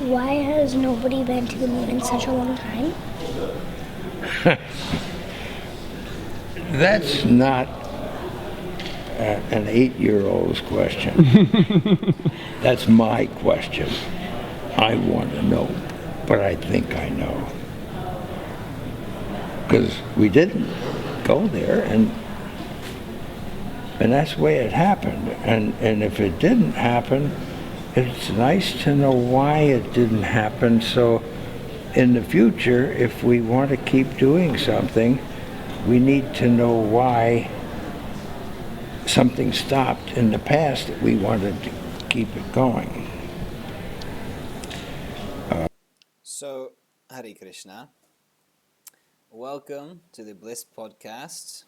Why has nobody been to the moon in such a long time? That's not an 8-year-old's question. That's my question. I want to know, but I think I know. Because we didn't go there, and that's the way it happened. And if it didn't happen, it's nice to know why it didn't happen, so in the future, if we want to keep doing something, we need to know why something stopped in the past that we wanted to keep it going. So, Hare Krishna. Welcome to the B.L.I.S.S podcast.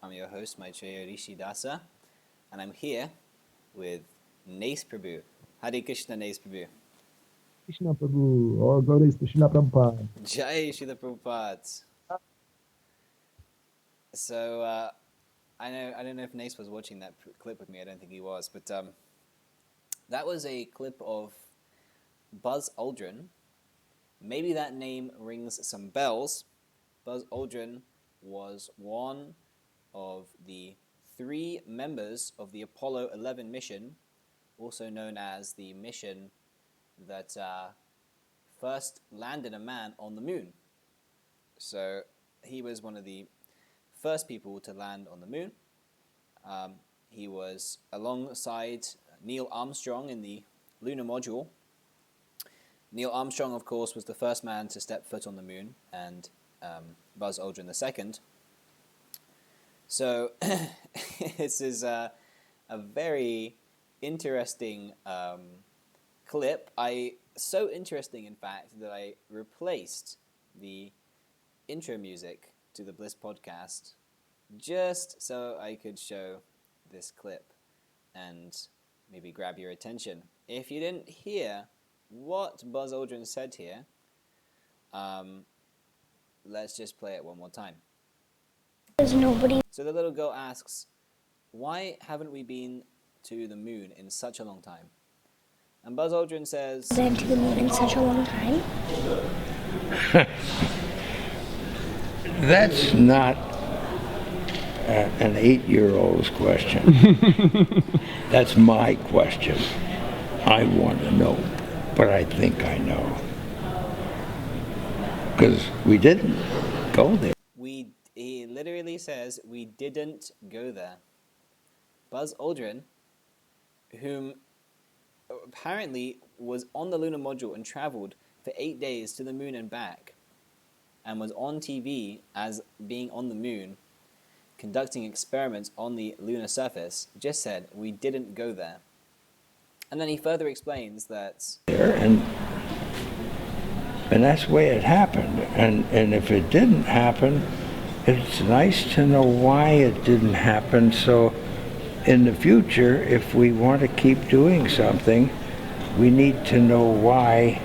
I'm your host, Maitreya Rishi Dasa, and I'm here with Nace Prabhu. Hare Krishna, Nace Prabhu. Krishna Prabhu, or glory is Krishna Prabhupada. Jai Srila Prabhupada. So, I don't know if Nace was watching that clip with me. I don't think he was, but that was a clip of Buzz Aldrin. Maybe that name rings some bells. Buzz Aldrin was one of the 3 members of the Apollo 11 mission, also known as the mission that first landed a man on the moon. So he was one of the first people to land on the moon. He was alongside Neil Armstrong in the lunar module. Neil Armstrong, of course, was the first man to step foot on the moon, and Buzz Aldrin the second. So this is a very interesting clip. So interesting, in fact, that I replaced the intro music to the B.L.I.S.S podcast just so I could show this clip and maybe grab your attention. If you didn't hear what Buzz Aldrin said here, let's just play it one more time. There's nobody So the little girl asks, why haven't we been to the moon in such a long time? And Buzz Aldrin says, been to the moon in such a long time? That's not an 8-year-old's question. That's my question. I want to know, but I think I know. Because we didn't go there. He literally says, we didn't go there. Buzz Aldrin, whom apparently was on the lunar module and traveled for 8 days to the moon and back, and was on TV as being on the moon, conducting experiments on the lunar surface, just said, we didn't go there. And then he further explains that And that's the way it happened. And if it didn't happen, it's nice to know why it didn't happen, so in the future, if we want to keep doing something, we need to know why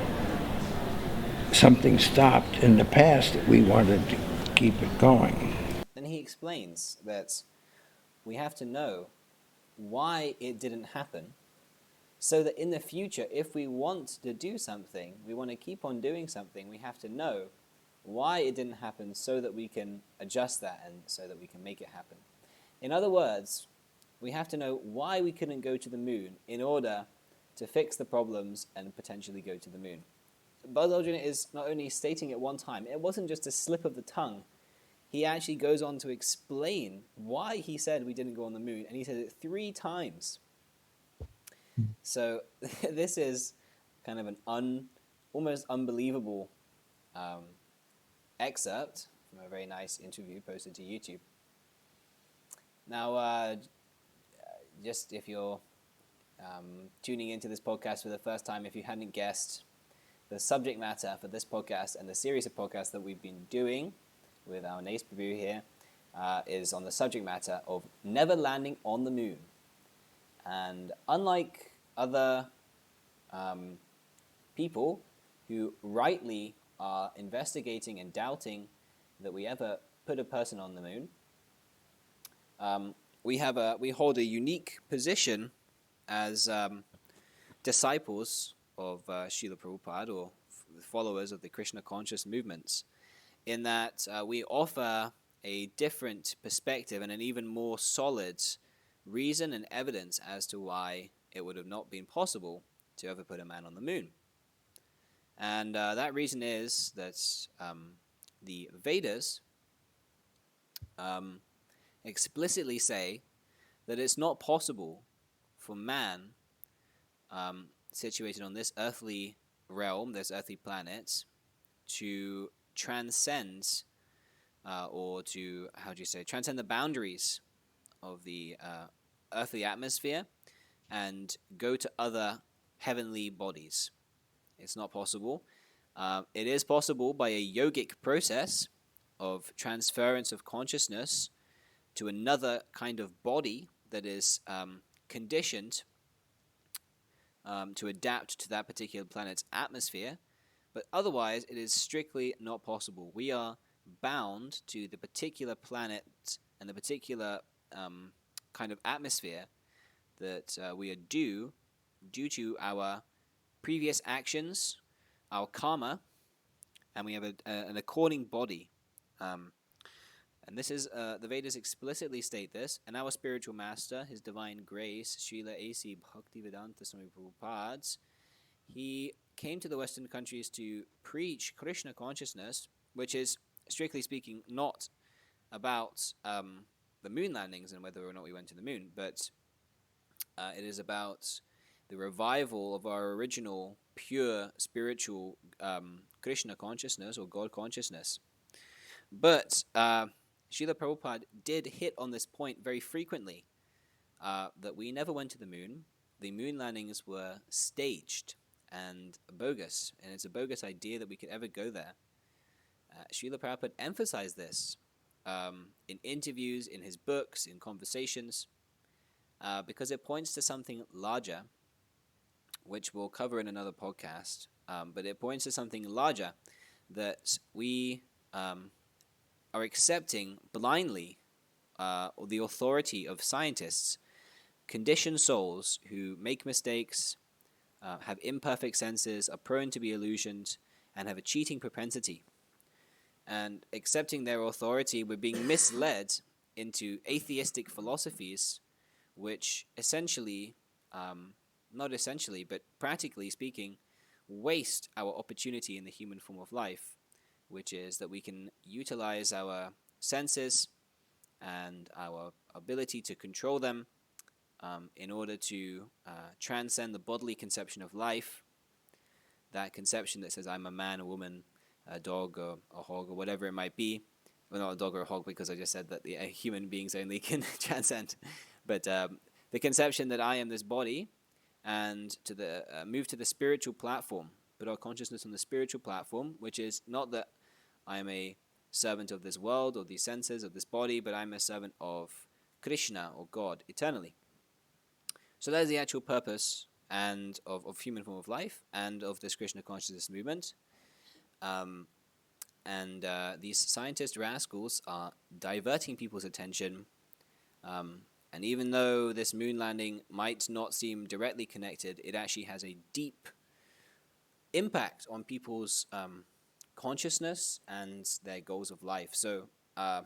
something stopped in the past that we wanted to keep it going. Then he explains that we have to know why it didn't happen, so that in the future, if we want to do something, we want to keep on doing something, we have to know why it didn't happen so that we can adjust that and so that we can make it happen. In other words, we have to know why we couldn't go to the moon in order to fix the problems and potentially go to the moon. Buzz Aldrin is not only stating it one time, it wasn't just a slip of the tongue. He actually goes on to explain why he said we didn't go on the moon, and he said it 3 times. So this is kind of an almost unbelievable excerpt from a very nice interview posted to YouTube. Now, just if you're tuning into this podcast for the first time, if you hadn't guessed, the subject matter for this podcast and the series of podcasts that we've been doing with our Nace Prabhu here is on the subject matter of never landing on the moon. And unlike other people who rightly are investigating and doubting that we ever put a person on the moon, we hold a unique position as disciples of Srila Prabhupada, or followers of the Krishna conscious movements, in that we offer a different perspective and an even more solid reason and evidence as to why it would have not been possible to ever put a man on the moon. And that reason is that the Vedas explicitly say that it's not possible for man situated on this earthly realm, this earthly planet, to transcend or to, transcend the boundaries of the earthly atmosphere and go to other heavenly bodies. It's not possible. It is possible by a yogic process of transference of consciousness to another kind of body that is conditioned to adapt to that particular planet's atmosphere, but otherwise it is strictly not possible. We are bound to the particular planet and the particular kind of atmosphere that we are due to our previous actions, our karma, and we have an according body. And this is, the Vedas explicitly state this, and our spiritual master, His Divine Grace, Srila A.C. Bhaktivedanta Swami Prabhupada, he came to the Western countries to preach Krishna consciousness, which is, strictly speaking, not about the moon landings and whether or not we went to the moon, but it is about the revival of our original pure spiritual Krishna consciousness or God consciousness. But Srila Prabhupada did hit on this point very frequently, that we never went to the moon. The moon landings were staged and bogus, and it's a bogus idea that we could ever go there. Srila Prabhupada emphasized this in interviews, in his books, in conversations, because it points to something larger, which we'll cover in another podcast, but it points to something larger, that we are accepting blindly the authority of scientists, conditioned souls who make mistakes, have imperfect senses, are prone to be illusioned, and have a cheating propensity. And accepting their authority, we're being misled into atheistic philosophies, which essentially, not essentially, but practically speaking, waste our opportunity in the human form of life, which is that we can utilize our senses and our ability to control them in order to transcend the bodily conception of life, that conception that says I'm a man, a woman, a dog, or a hog, or whatever it might be. Well, not a dog or a hog, because I just said that the human beings only can transcend. But the conception that I am this body, and to the move to the spiritual platform, put our consciousness on the spiritual platform, which is not that I am a servant of this world or these senses of this body, but I'm a servant of Krishna or God eternally. So that is the actual purpose and of human form of life and of this Krishna consciousness movement. And these scientist rascals are diverting people's attention. And even though this moon landing might not seem directly connected, it actually has a deep impact on people's consciousness and their goals of life. So I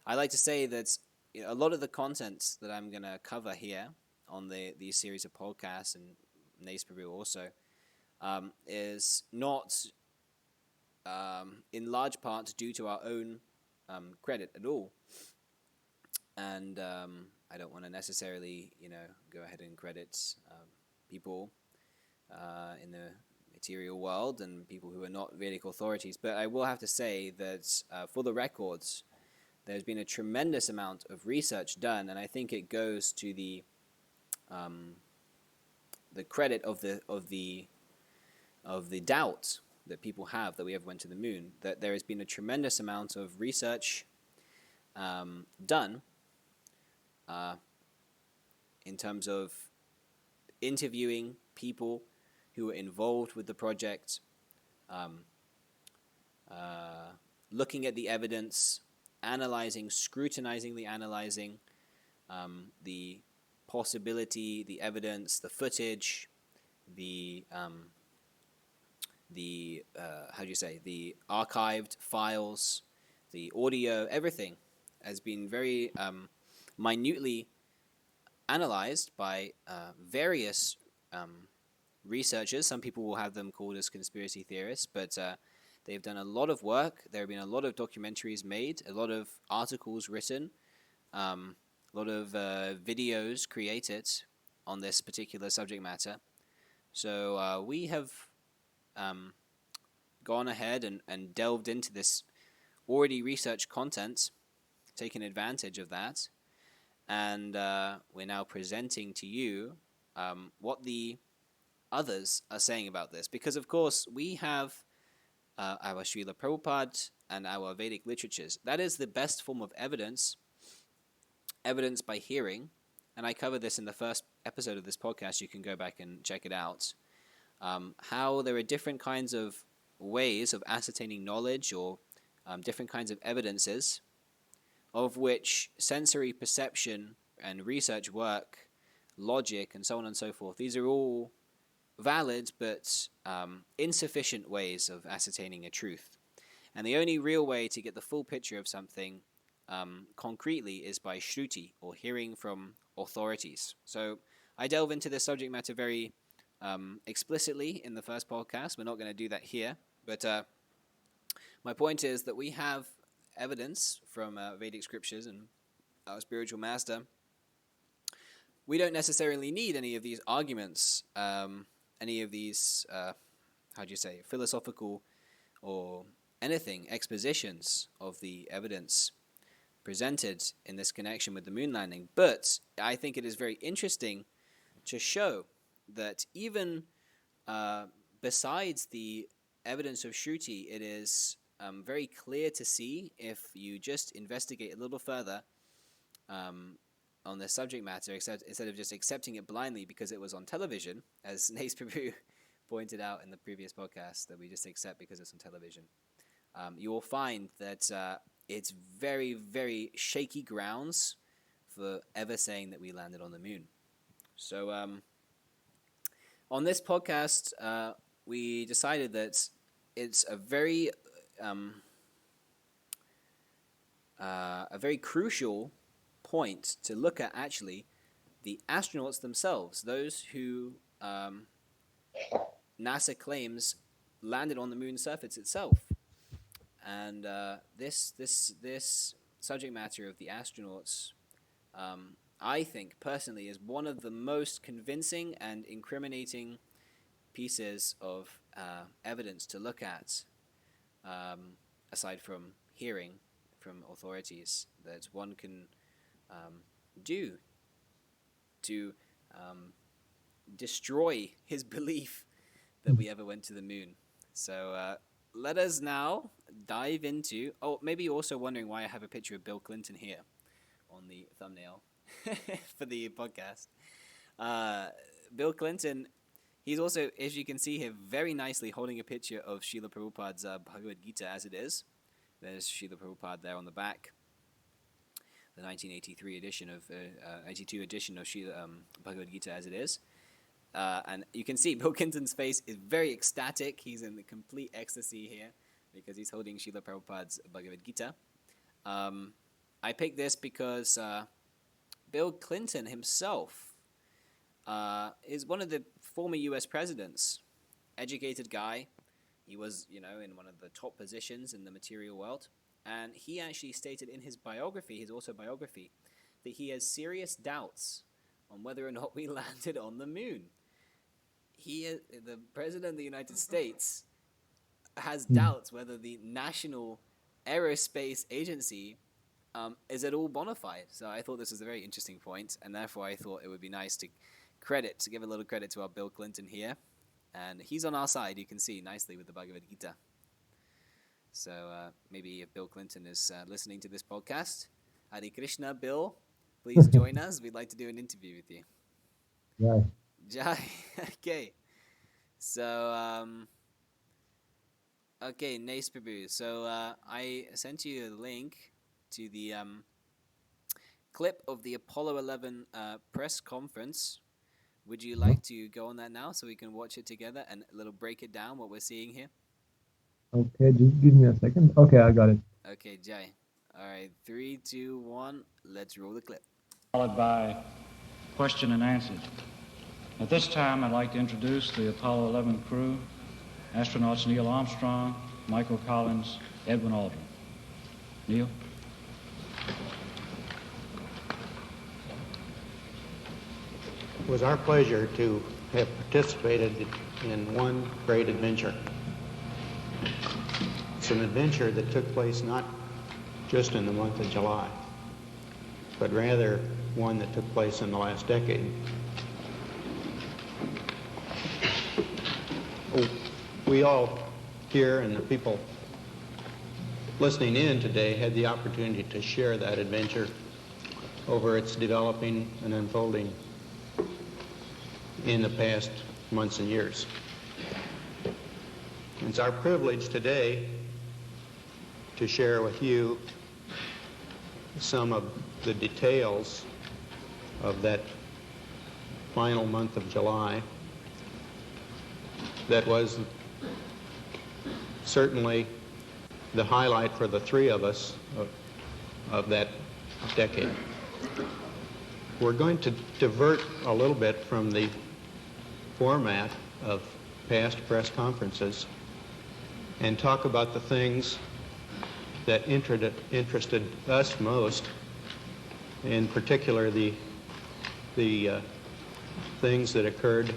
like to say that a lot of the content that I'm going to cover here on these series of podcasts, and Nace Prabhu also, is not in large part due to our own credit at all. And I don't want to necessarily, go ahead and credit people in the material world and people who are not Vedic authorities. But I will have to say that for the records, there's been a tremendous amount of research done, and I think it goes to the credit of the doubt that people have that we ever went to the moon. That there has been a tremendous amount of research done in terms of interviewing people who were involved with the project, looking at the evidence, scrutinizing the possibility, the evidence, the footage, the how do you say, the archived files, the audio, everything has been very minutely analyzed by various researchers. Some people will have them called as conspiracy theorists, but they've done a lot of work. There have been a lot of documentaries made, a lot of articles written, a lot of videos created on this particular subject matter. So we have gone ahead and delved into this already researched content, taken advantage of that, and we're now presenting to you what the others are saying about this. Because, of course, we have our Srila Prabhupada and our Vedic literatures. That is the best form of evidence by hearing, and I covered this in the first episode of this podcast. You can go back and check it out. How there are different kinds of ways of ascertaining knowledge, or different kinds of evidences, of which sensory perception and research work, logic, and so on and so forth, these are all valid but insufficient ways of ascertaining a truth. And the only real way to get the full picture of something concretely is by shruti, or hearing from authorities. So I delve into this subject matter very explicitly in the first podcast. We're not going to do that here, but my point is that we have evidence from Vedic scriptures and our spiritual master. We don't necessarily need any of these arguments, any of these, philosophical or anything, expositions of the evidence presented in this connection with the moon landing. But I think it is very interesting to show that even besides the evidence of Shruti, it is very clear to see, if you just investigate a little further on the subject matter, instead of just accepting it blindly because it was on television, as Nace Prabhu pointed out in the previous podcast, that we just accept because it's on television. You will find that it's very, very shaky grounds for ever saying that we landed on the moon. So on this podcast, we decided that it's a very crucial point to look at, actually, the astronauts themselves, those who NASA claims landed on the moon's surface itself. And this subject matter of the astronauts, I think personally, is one of the most convincing and incriminating pieces of evidence to look at, aside from hearing from authorities, that one can do to destroy his belief that we ever went to the moon. So let us now dive into... Oh, maybe you're also wondering why I have a picture of Bill Clinton here on the thumbnail for the podcast. Bill Clinton, he's also, as you can see here, very nicely holding a picture of Srila Prabhupada's Bhagavad Gita as it is. There's Srila Prabhupada there on the back. The 1983 edition of 92 edition of Srila Bhagavad Gita as it is. And you can see Bill Clinton's face is very ecstatic. He's in the complete ecstasy here because he's holding Srila Prabhupada's Bhagavad Gita. I picked this because Bill Clinton himself is one of the former U.S. presidents. Educated guy. He was, in one of the top positions in the material world. And he actually stated in his biography, his autobiography, that he has serious doubts on whether or not we landed on the moon. The President of the United States has doubts whether the National Aerospace Agency is at all bona fide. So I thought this was a very interesting point, and therefore I thought it would be nice to give a little credit to our Bill Clinton here. And he's on our side, you can see nicely with the Bhagavad Gita. So maybe if Bill Clinton is listening to this podcast, Hare Krishna, Bill, please join us. We'd like to do an interview with you. Yeah. Jai. Okay. So, okay, Nace Prabhu. So I sent you a link to the clip of the Apollo 11 press conference Would you like to go on that now so we can watch it together and a little break it down what we're seeing here? Okay, just give me a second. Okay, I got it. Okay, Jai. All right, 3, 2, 1. Let's roll the clip. Followed by question and answers. At this time, I'd like to introduce the Apollo 11 crew, astronauts Neil Armstrong, Michael Collins, Edwin Aldrin. Neil? It was our pleasure to have participated in one great adventure. It's an adventure that took place not just in the month of July, but rather one that took place in the last decade. We all here and the people listening in today had the opportunity to share that adventure over its developing and unfolding in the past months and years. It's our privilege today to share with you some of the details of that final month of July that was certainly the highlight for the three of us of that decade. We're going to divert a little bit from the format of past press conferences and talk about the things that interested us most, in particular the things that occurred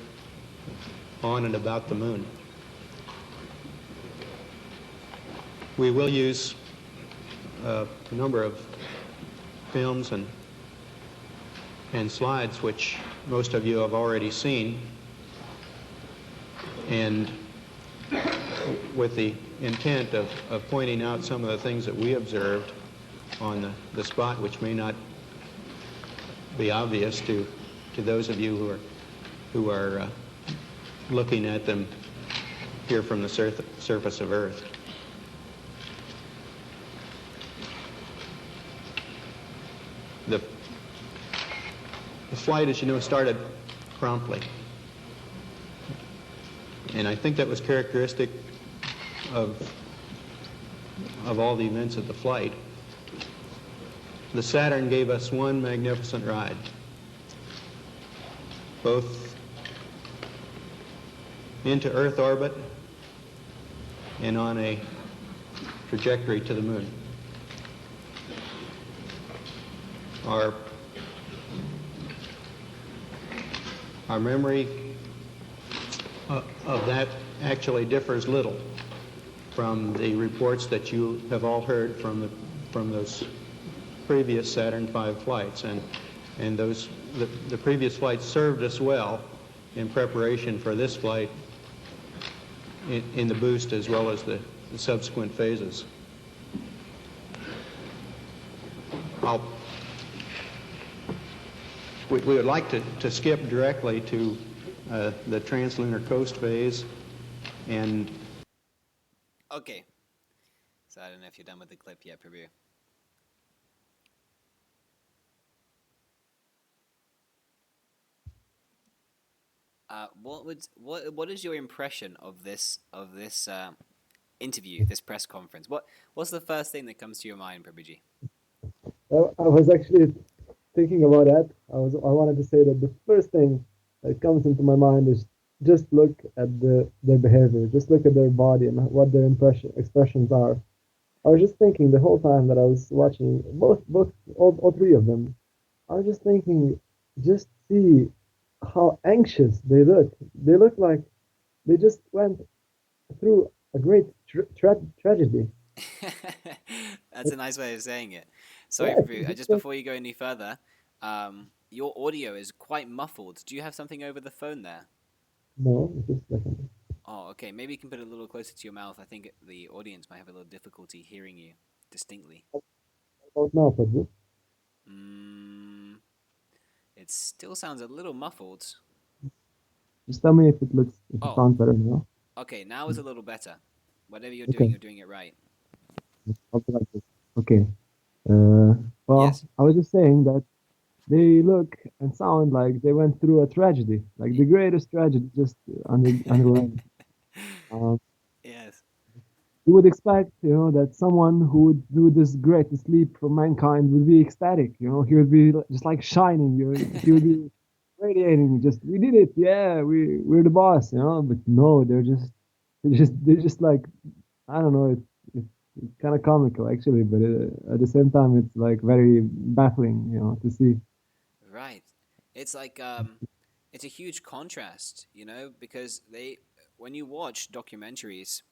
on and about the moon. We will use a number of films and slides which most of you have already seen, and with the intent of pointing out some of the things that we observed on the spot which may not be obvious to those of you who are looking at them here from the surface of Earth. The flight, as you know, started promptly. And I think that was characteristic of all the events of the flight. The Saturn gave us one magnificent ride, both into Earth orbit and on a trajectory to the moon. Our memory of that actually differs little from the reports that you have all heard from those previous Saturn V flights, and the previous flights served us well in preparation for this flight in the boost as well as the subsequent phases. We would like to skip directly to the translunar coast phase, and Okay. So I don't know if you're done with the clip yet, Prabhu. What is your impression of this interview, this press conference? What's the first thing that comes to your mind, Prabhuji? Well, I was actually thinking about that. I wanted to say that the first thing that comes into my mind is just look at their behavior, just look at their body and what their expressions are. I was just thinking the whole time that I was watching all three of them. I was just thinking, just see how anxious they look. They look like they just went through a great tragedy. That's a nice way of saying it. Sorry, Yeah, Prabhu. Just before you go any further, your audio is quite muffled. Do you have something over the phone there? No, just a second. Oh, okay. Maybe you can put it a little closer to your mouth. I think the audience might have a little difficulty hearing you distinctly. About now, Prabhu. It still sounds a little muffled. Just tell me if it sounds better now. Okay, now it's a little better. Whatever you're Okay. doing, you're doing it right. Something like this. Okay. Well, Yes. I was just saying that they look and sound like they went through a tragedy, like the greatest tragedy just underwent. Um, Yes. you would expect, that someone who would do this greatest leap for mankind would be ecstatic. He would be just like shining. He would be radiating. Just we did it. Yeah, we're the boss. But no, they're just like I don't know. It's kind of comical actually, but at the same time, it's like very baffling. To see. Right. It's like it's a huge contrast, because when you watch documentaries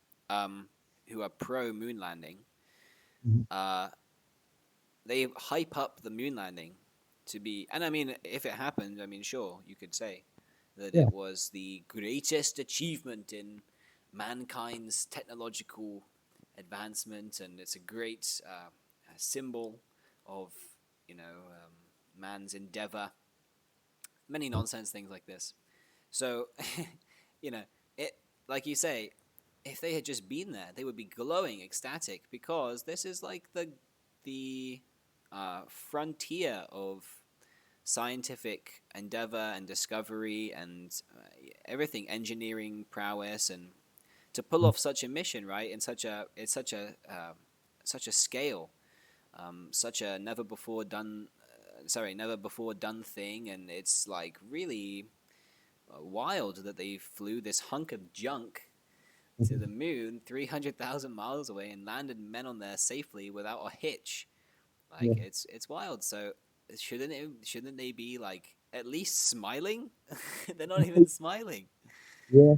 who are pro moon landing, Mhm. uh, they hype up the moon landing to be, and I mean, if it happened, I mean, sure, you could say that Yeah. it was the greatest achievement in mankind's technological advancement, and it's a great symbol of, man's endeavor. Many nonsense things like this. So, you know, it like you say, if they had just been there, they would be glowing, ecstatic, because this is like the frontier of scientific endeavor and discovery and everything, engineering prowess, and to pull off such a mission, right? In such a scale, such a never before done thing, and it's like really wild that they flew this hunk of junk to the moon 300,000 miles away and landed men on there safely without a hitch. Like Yeah. it's wild. So shouldn't they be like at least smiling? They're not even smiling. Yeah.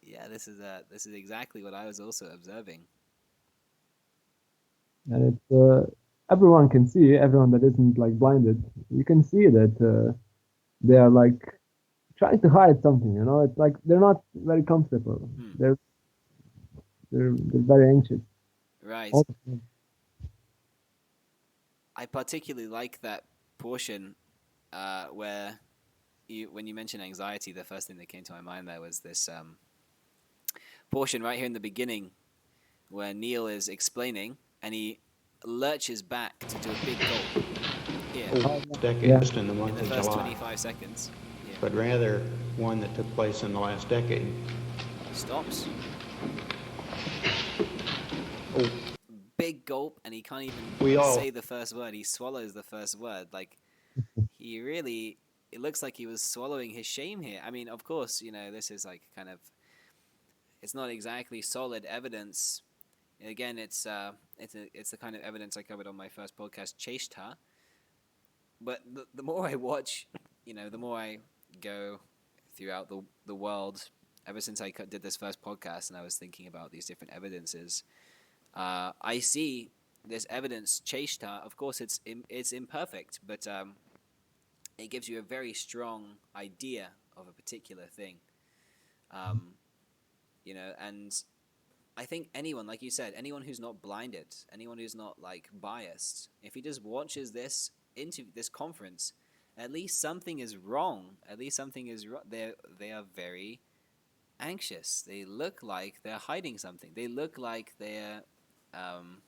Yeah, this is exactly what I was also observing. And it's everyone can see, everyone that isn't like blinded, you can see that they are like trying to hide something. It's like they're not very comfortable. Hmm. They're very anxious Right. all the time. I particularly like that portion where when you mentioned anxiety, the first thing that came to my mind there was this portion right here in the beginning where Neil is explaining and he lurches back to do a big gulp here Decade, Yeah. just in the in month the of first July, 25 seconds. Yeah. but rather one that took place in the last decade. He stops, Oh, big gulp, and he can't we even all say the first word. He swallows the first word. Like, he really, it looks like he was swallowing his shame here. I mean, of course, this is like kind of, it's not exactly solid evidence. And again, it's the kind of evidence I covered on my first podcast, Cheshta. But the more I watch, the more I go throughout the world. Ever since I did this first podcast and I was thinking about these different evidences, I see this evidence, Cheshta. Of course, it's imperfect, but it gives you a very strong idea of a particular thing. Um, and I think anyone, like you said, anyone who's not blinded, anyone who's not like biased, if he just watches this conference, at least something is wrong. At least something is wrong. They are very anxious. They look like they're hiding something. They look like they're um,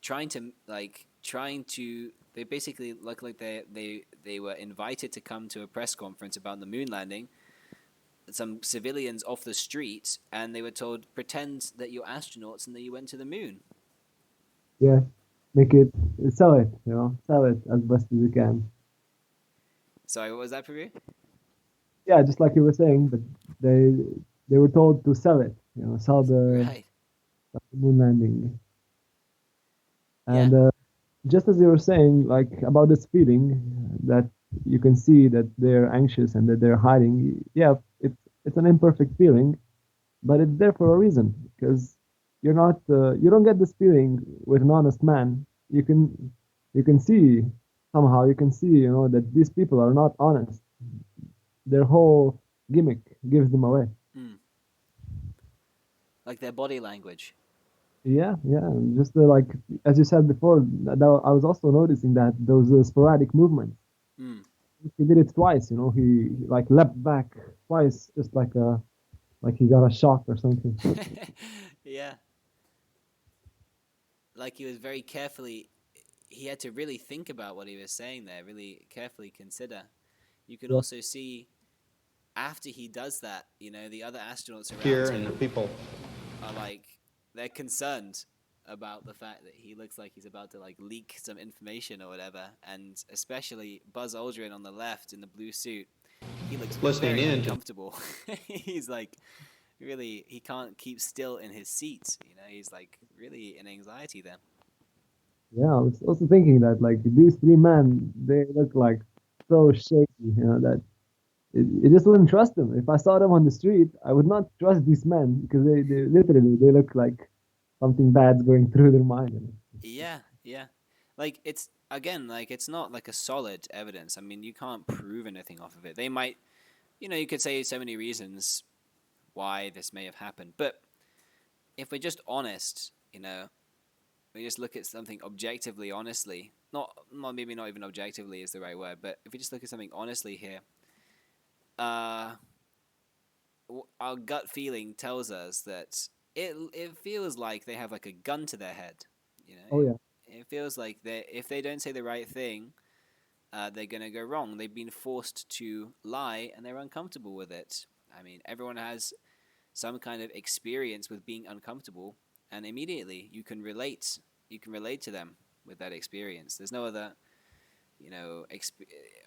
trying to. They basically look like they were invited to come to a press conference about the moon landing, some civilians off the street, and they were told, pretend that you're astronauts and that you went to the moon. Yeah. Make it, sell it as best as you can. Sorry, what was that, Prabhu? Yeah, just like you were saying, but they they were told to sell it. Sell Right. the moon landing. Yeah. And just as you were saying, like about this feeling that you can see that they're anxious and that they're hiding. Yeah, it's an imperfect feeling, but it's there for a reason because you don't get this feeling with an honest man. You can see somehow you can see that these people are not honest. Their whole gimmick gives them away. Mm. Like their body language. Yeah, yeah. Just like as you said before, I was also noticing that those sporadic movements. Mm. He did it twice. He like leapt back twice, just like he got a shock or something. Yeah. Like he was very carefully, he had to really think about what he was saying there, really carefully consider. You can Yeah. also see after he does that, the other astronauts around Here him and the people. are like, they're concerned about the fact that he looks like he's about to like leak some information or whatever, and especially Buzz Aldrin on the left in the blue suit, he looks Listening very in to- uncomfortable. He's like, really, he can't keep still in his seat. He's like really in anxiety then. Yeah, I was also thinking that like these three men, they look like so shaky, that you just wouldn't trust them. If I saw them on the street, I would not trust these men because they literally they look like something bad's going through their mind. Yeah. Like it's not like a solid evidence. I mean, you can't prove anything off of it. They might, you could say so many reasons why this may have happened, but if we're just honest, we just look at something objectively, honestly, maybe not even objectively is the right word, but if we just look at something honestly here, our gut feeling tells us that it feels like they have like a gun to their head. Oh yeah. It feels like if they don't say the right thing, they're gonna go wrong. They've been forced to lie, and they're uncomfortable with it. I mean, everyone has some kind of experience with being uncomfortable, and immediately you can relate. You can relate to them with that experience. There's no other,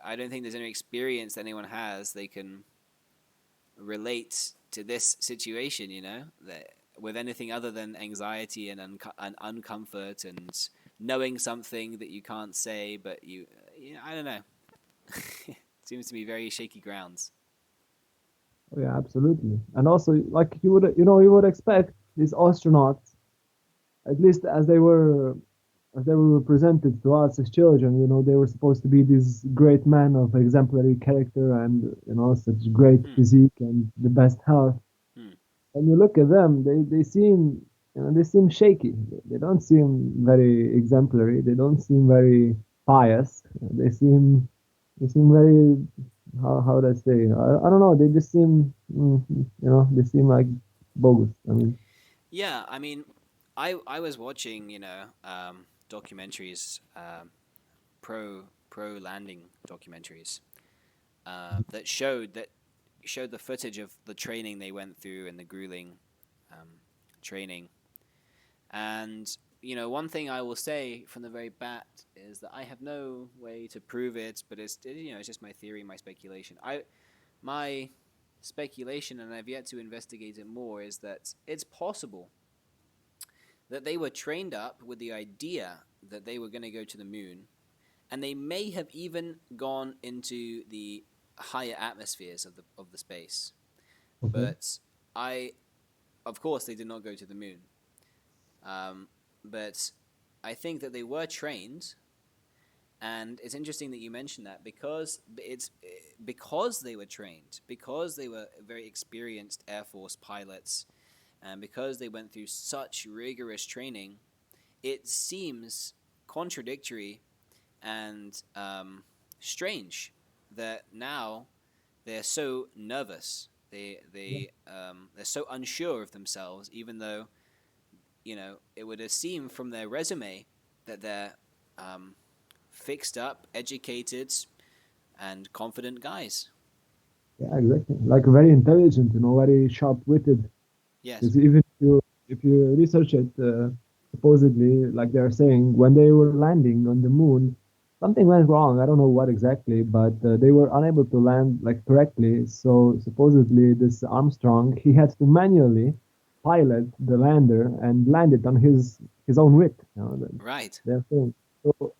I don't think there's any experience that anyone has they can relate to this situation. That with anything other than anxiety and uncomfort and knowing something that you can't say, but I don't know. It seems to be very shaky grounds. Oh yeah, absolutely. And also, like you would expect these astronauts, at least as they were presented to us as children, they were supposed to be these great men of exemplary character and such great physique and the best health. And you look at them, they seem shaky. They don't seem very exemplary. They don't seem very pious. They seem very, how would I say? I don't know. They just seem they seem like bogus. I mean, Yeah, I mean, I was watching documentaries, pro landing documentaries that showed the footage of the training they went through and the grueling training. And one thing I will say from the very bat is that I have no way to prove it, but it's just my theory, my speculation. My speculation, and I've yet to investigate it more, is that it's possible that they were trained up with the idea that they were going to go to the moon, and they may have even gone into the higher atmospheres of the space. okay. But of course, they did not go to the moon. But I think that they were trained, and it's interesting that you mentioned that because they were trained, because they were very experienced Air Force pilots, and because they went through such rigorous training, it seems contradictory and strange that now they're so nervous. They're so unsure of themselves, even though it would seem from their resume that they're fixed up, educated, and confident guys. Yeah, exactly. Like very intelligent, very sharp-witted. Yes. Because even if you research it, supposedly, like they're saying, when they were landing on the moon, something went wrong. I don't know what exactly, but they were unable to land like correctly. So supposedly, this Armstrong, he had to manually pilot the lander and land it on his own wit. Right. They're saying. So,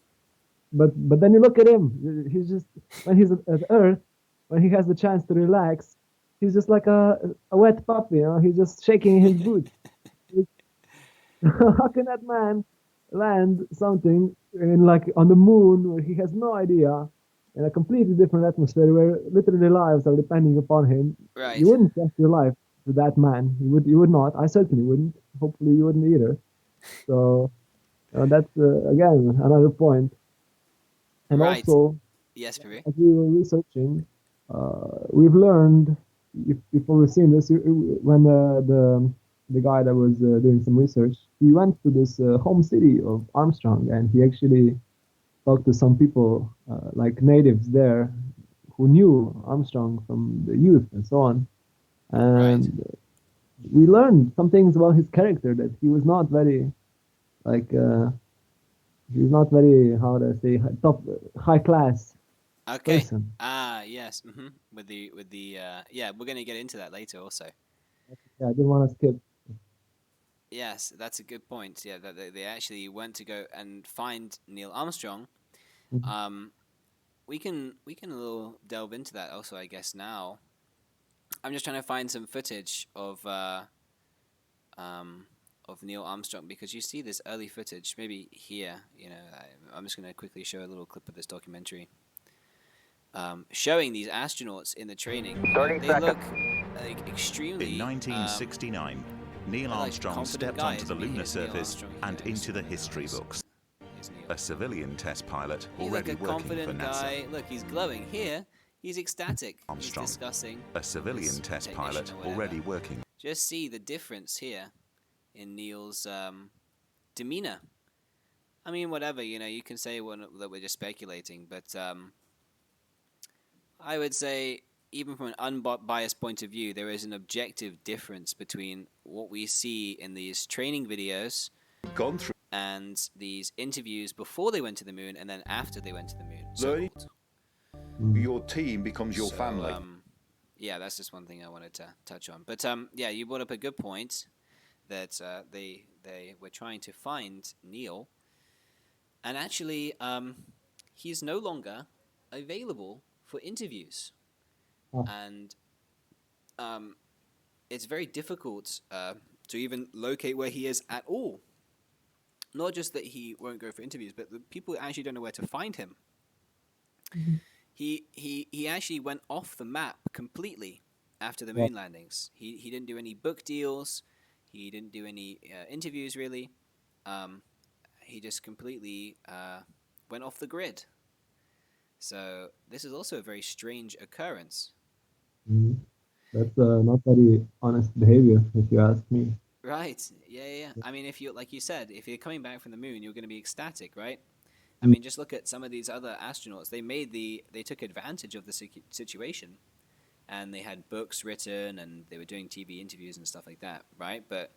but then you look at him. He's just when he's at Earth, when he has the chance to relax, he's just like a wet puppy. He's just shaking his boots. How can that man land something in like on the moon where he has no idea, in a completely different atmosphere where literally lives are depending upon him? Right. You wouldn't trust your life to that man. You would not. I certainly wouldn't. Hopefully you wouldn't either. So that's again another point. And Right. also, Yes, Prabhu. as we were researching, we've learned, if we've seen this, when the guy that was doing some research, he went to this home city of Armstrong, and he actually talked to some people, like natives there, who knew Armstrong from the youth and so on. Right. And we learned some things about his character, that he was not very, like, he was not very, how do I say, high class Okay. person. Yes. With the yeah, we're gonna get into that later also. Yeah, I didn't want to skip. Yes, that's a good point. Yeah, that they actually went to go and find Neil Armstrong. Mhm. Um, we can a little delve into that also, I guess. Now, I'm just trying to find some footage um, of Neil Armstrong because you see this early footage. Maybe here, I'm just gonna quickly show a little clip of this documentary, showing these astronauts in the training. They look like In extremely 1969, Neil they're like Armstrong confident stepped onto guys. the I mean, lunar here's Neil surface Armstrong and here. into the history books. Here's Neil. A civilian test pilot He's like already a working for confident NASA. guy. Look, he's glowing. Here, he's ecstatic. Armstrong, He's discussing a civilian his test technician pilot or whatever. already working. Just see the difference here in Neil's demeanor. I mean, whatever, you can say that we're just speculating, but I would say, even from an unbiased point of view, there is an objective difference between what we see in these training videos Gone through and these interviews before they went to the moon and then after they went to the moon. learning, Mm. your team becomes your So, family. yeah, that's just one thing I wanted to touch on. But yeah, you brought up a good point that they were trying to find Neil, and actually, he's no longer available for interviews, Oh. and it's very difficult to even locate where he is at all. Not just that he won't go for interviews, but the people actually don't know where to find him. He actually went off the map completely after the Wow. moon landings. He didn't do any book deals. He didn't do any interviews really. He just completely went off the grid. So this is also a very strange occurrence. Mhm. That's not very honest behavior, if you ask me. Right. Yeah. I mean, if you, like you said, if you're coming back from the moon, you're going to be ecstatic, right? I Mm. mean, just look at some of these other astronauts. They took advantage of the situation, and they had books written, and they were doing TV interviews and stuff like that, right? But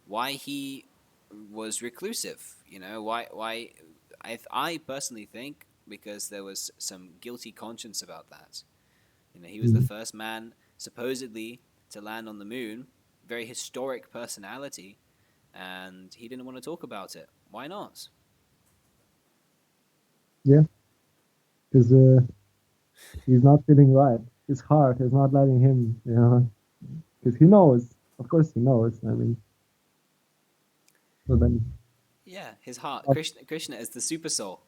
why he was reclusive? Why? I personally think because there was some guilty conscience about that. He was the Mhm. first man supposedly to land on the moon, very historic personality, and he didn't want to talk about it. Why not? Yeah, because he's not feeling right. His heart is not letting him, because he knows. Of course, he knows. I mean, so then, Yeah, his heart. uh, Krishna is the super soul.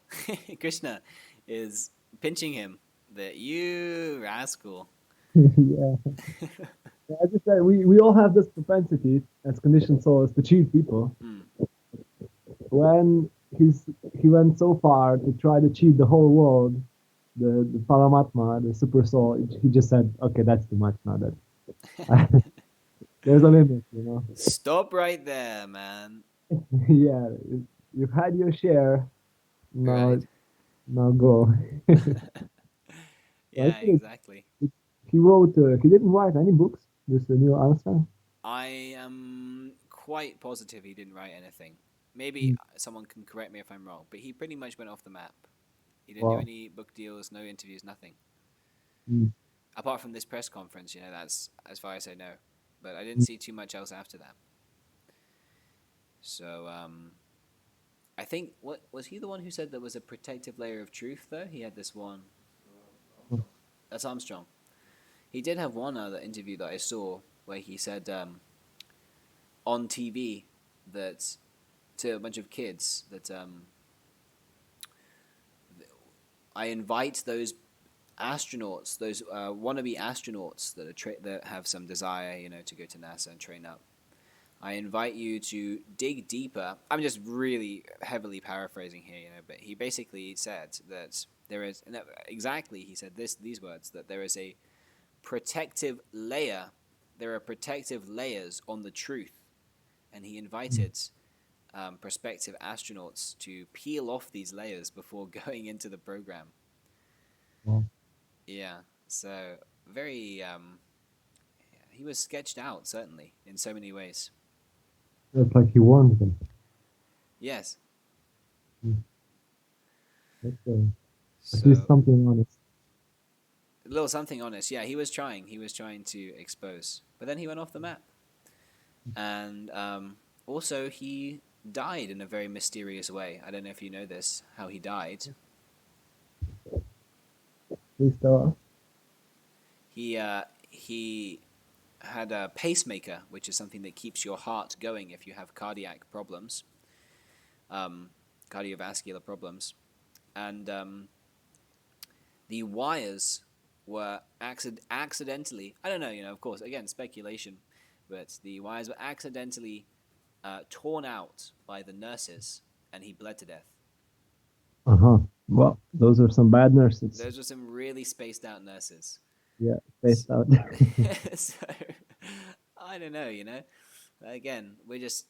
Krishna is pinching him. That you rascal. yeah. As I said, we all have this propensity as conditioned souls to cheat people. Hmm. When he went so far to try to cheat the whole world, the Paramatma, the super soul, he just said, okay, that's too much now. That there's a limit. Stop right there, man. Yeah, you've had your share. Now, Right. now go. I Yeah, think exactly. he wrote. He didn't write any books. This Neil Armstrong. I am quite positive he didn't write anything. Maybe Mm. someone can correct me if I'm wrong, but he pretty much went off the map. He didn't do Wow. any book deals, no interviews, nothing. Mm. Apart from this press conference, that's as far as I know. But I didn't see too much else after that. So, I think, what was he the one who said there was a protective layer of truth, though? He had this one. That's Armstrong. He did have one other interview that I saw where he said on TV that to a bunch of kids that I invite those astronauts, those wannabe astronauts that have some desire, to go to NASA and train up. I invite you to dig deeper. I'm just really heavily paraphrasing here, but he basically said that there is, no, exactly, he said these words, that there is a protective layer, there are protective layers on the truth. And he invited prospective astronauts to peel off these layers before going into the program. Wow. Yeah, so very, he was sketched out, certainly, in so many ways. It's like he warned them. Yes. That's at So, least something honest. a little something honest. Yeah, he was trying to expose. But then he went off the map. And also, he died in a very mysterious way. I don't know if you know this, how he died. Please tell us. He had a pacemaker, which is something that keeps your heart going if you have cardiac problems, cardiovascular problems. And the wires were accidentally, I don't know, of course, again, speculation, but the wires were accidentally torn out by the nurses, and he bled to death. Well, those are some bad nurses. Those were some really spaced out nurses. Yeah, spaced out. So, I don't know, Again, we're just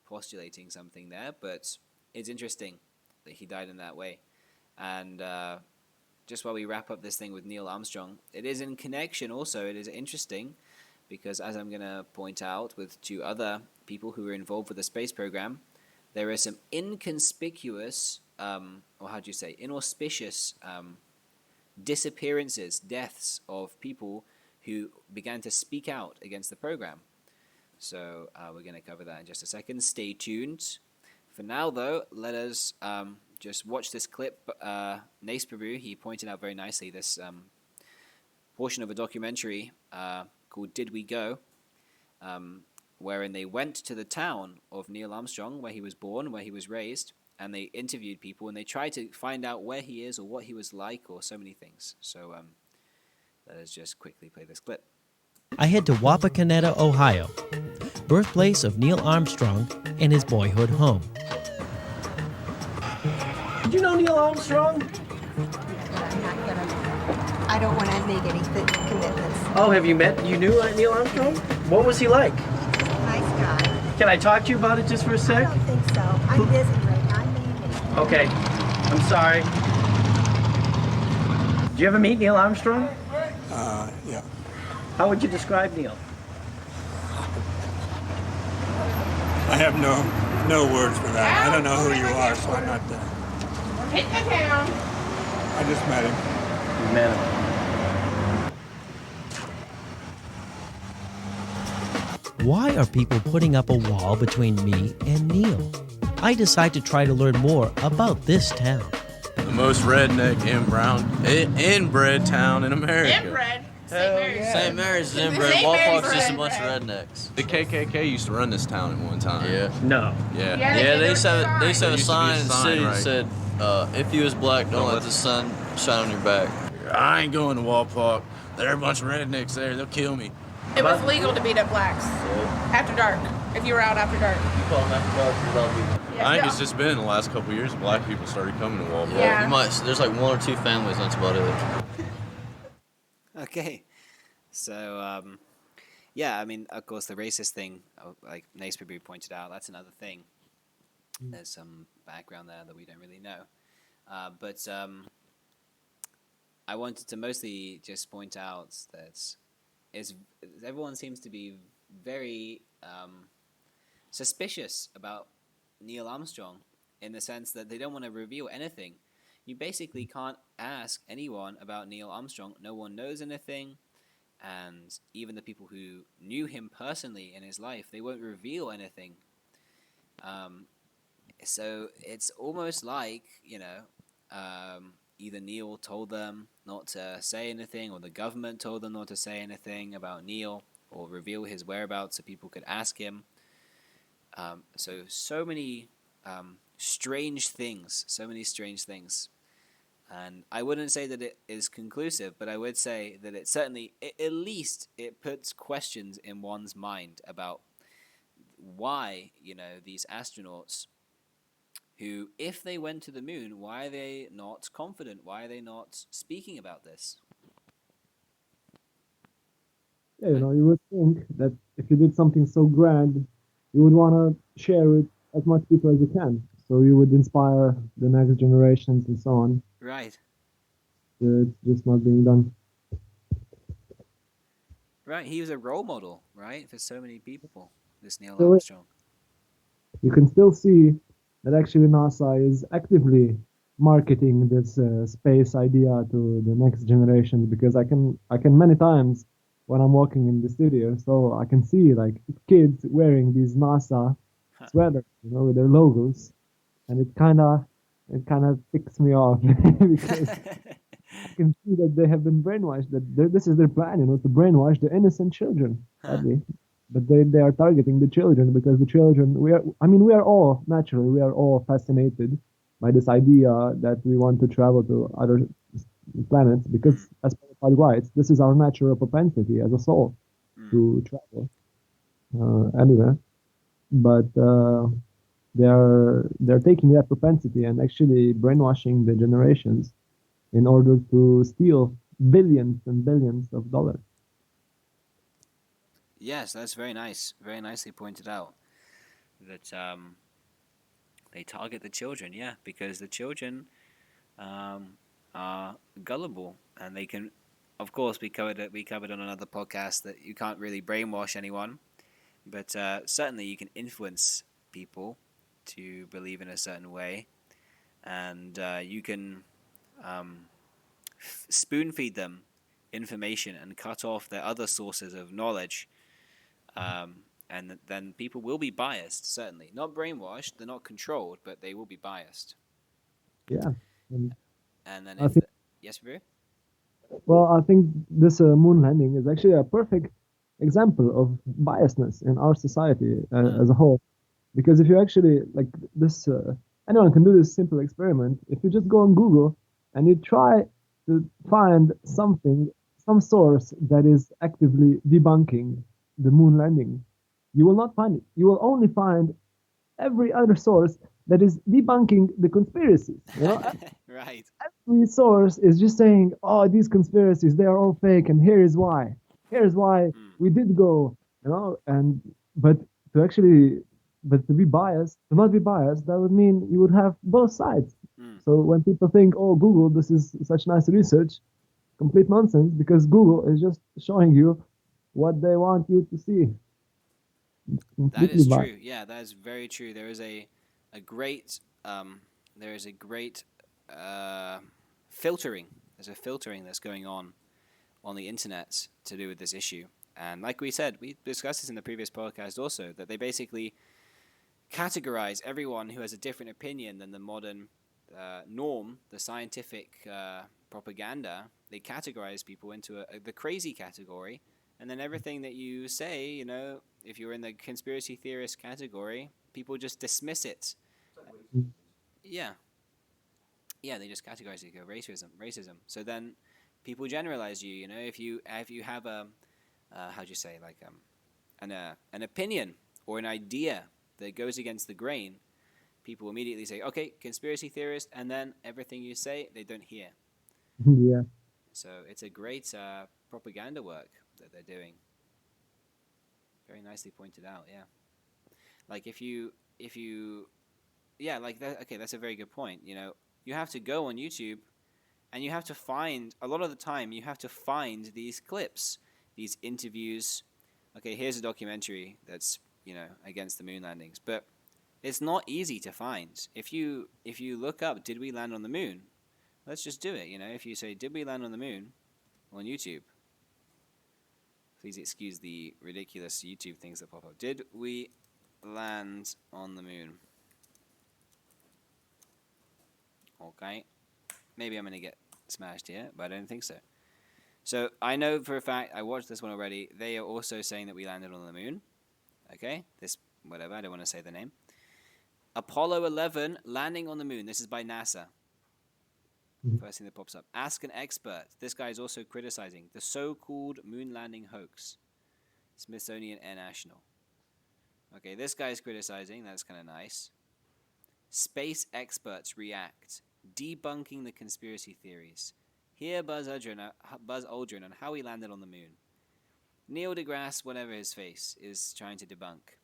postulating something there, but it's interesting that he died in that way. And just while we wrap up this thing with Neil Armstrong, it is in connection also, it is interesting, because as I'm going to point out with two other people who were involved with the space program, there are some inconspicuous, inauspicious disappearances, deaths of people who began to speak out against the program. So we're going to cover that in just a second. Stay tuned. For now, though, let us just watch this clip. Nace Prabhu, he pointed out very nicely this portion of a documentary called Did We Go?, wherein they went to the town of Neil Armstrong, where he was born, where he was raised, and they interviewed people, and they tried to find out where he is or what he was like or so many things. So let us just quickly play this clip. I head to Wapakoneta, Ohio, birthplace of Neil Armstrong and his boyhood home. Did you know Neil Armstrong? I don't want to make any commitments. Oh, you knew Neil Armstrong? What was he like? Nice guy. Can I talk to you about it just for a I sec? don't think so. I'm busy right now. I may. Okay, I'm sorry. Did you ever meet Neil Armstrong? Yeah. How would you describe Neil? I have no words for that. I don't know who you are, so I'm not there. I just met him. You met him. Why are people putting up a wall between me and Neil? I decide to try to learn more about this town. The most redneck inbred town in America. Inbred? St. Mary's is inbred. Walpock's just a bunch of rednecks. The KKK used to run this town at one time. Yeah. No. Yeah. Yeah, They used to have There a used to sign in the city that said, if you was black, don't let the sun shine on your back. I ain't going to Walpock. There are a bunch of rednecks there. They'll kill me. It was legal to beat up blacks after dark, if you were out after dark. You call them after dark, you love people. Yeah, I think no. it's just been in the last couple of years black people started coming to Walpock. Yeah. There's like one or two families, that's about it. Okay. So, yeah, I mean, of course, the racist thing, like Nace Prabhu pointed out, that's another thing. There's some background there that we don't really know. But I wanted to mostly just point out that everyone seems to be very suspicious about Neil Armstrong in the sense that they don't want to reveal anything. You basically can't ask anyone about Neil Armstrong. No one knows anything. And even the people who knew him personally in his life, they won't reveal anything. So it's almost like, either Neil told them not to say anything, or the government told them not to say anything about Neil, or reveal his whereabouts so people could ask him. So many strange things. And I wouldn't say that it is conclusive, but I would say that it certainly, at least, it puts questions in one's mind about why, these astronauts who, if they went to the moon, why are they not confident? Why are they not speaking about this? Yeah, you would think that if you did something so grand, you would want to share it as much people as you can, so you would inspire the next generations and so on. Right. It's just not being done. Right. He was a role model, right, for so many people. This Neil So Armstrong. you can still see that actually NASA is actively marketing this space idea to the next generation, because I can many times when I'm walking in the studio, so I can see like kids wearing these NASA sweaters, with their logos, and it kind of ticks me off because I can see that they have been brainwashed. That this is their plan, to brainwash the innocent children. Sadly, but they are targeting the children, because the children, we are all naturally, we are all fascinated by this idea that we want to travel to other planets, because as Prabhupada writes, this is our natural propensity as a soul to travel anywhere. But they're taking that propensity and actually brainwashing the generations in order to steal billions and billions of dollars. Yes, that's very nice. Very nicely pointed out that they target the children. Yeah, because the children are gullible, and they can, of course, we covered on another podcast that you can't really brainwash anyone, but certainly you can influence people to believe in a certain way, and you can spoon feed them information and cut off their other sources of knowledge. And then people will be biased, certainly. Not brainwashed, they're not controlled, but they will be biased. Yeah. And then I think, yes, Prabhu? well, I think this moon landing is actually a perfect example of biasness in our society as a whole. Because if you actually, like this, anyone can do this simple experiment. If you just go on Google and you try to find some source that is actively debunking the moon landing, you will not find it. You will only find every other source that is debunking the conspiracies. Right. Every source is just saying, "Oh, these conspiracies, they are all fake, and here is why. Here's why we did go." And but to actually, but to be biased, to not be biased, that would mean you would have both sides. So when people think, "Oh, Google, this is such nice research," complete nonsense, because Google is just showing you what they want you to see. That is true. Yeah, that is very true. There is a great filtering. There's a filtering that's going on the internet to do with this issue. And like we said, we discussed this in the previous podcast also, that they basically categorize everyone who has a different opinion than the modern norm, the scientific propaganda. They categorize people into the crazy category, and then everything that you say, if you're in the conspiracy theorist category, people just dismiss it. Yeah. Yeah, they just categorize it, go racism. So then people generalize you, if you have a how do you say, like an opinion or an idea that goes against the grain, people immediately say, okay, conspiracy theorist, and then everything you say they don't hear. Yeah. So it's a great propaganda work that they're doing. Very nicely pointed out, yeah. Like if you yeah, like that, okay, that's a very good point. You have to go on YouTube and you have to find, a lot of the time you have to find these clips, these interviews. Okay, here's a documentary that's, against the moon landings, but it's not easy to find. If you look up, did we land on the moon? Let's just do it, if you say, did we land on the moon on YouTube? Please excuse the ridiculous YouTube things that pop up. Did we land on the moon? Okay. Maybe I'm going to get smashed here, but I don't think so. So I know for a fact, I watched this one already, they are also saying that we landed on the moon. Okay? Whatever, I don't want to say the name. Apollo 11 landing on the moon. This is by NASA. First thing that pops up. Ask an expert. This guy is also criticizing the so-called moon landing hoax. Smithsonian Air National. Okay, this guy is criticizing. That's kind of nice. Space experts react. Debunking the conspiracy theories. Hear Buzz Aldrin on how he landed on the moon. Neil deGrasse, whatever his face, is trying to debunk.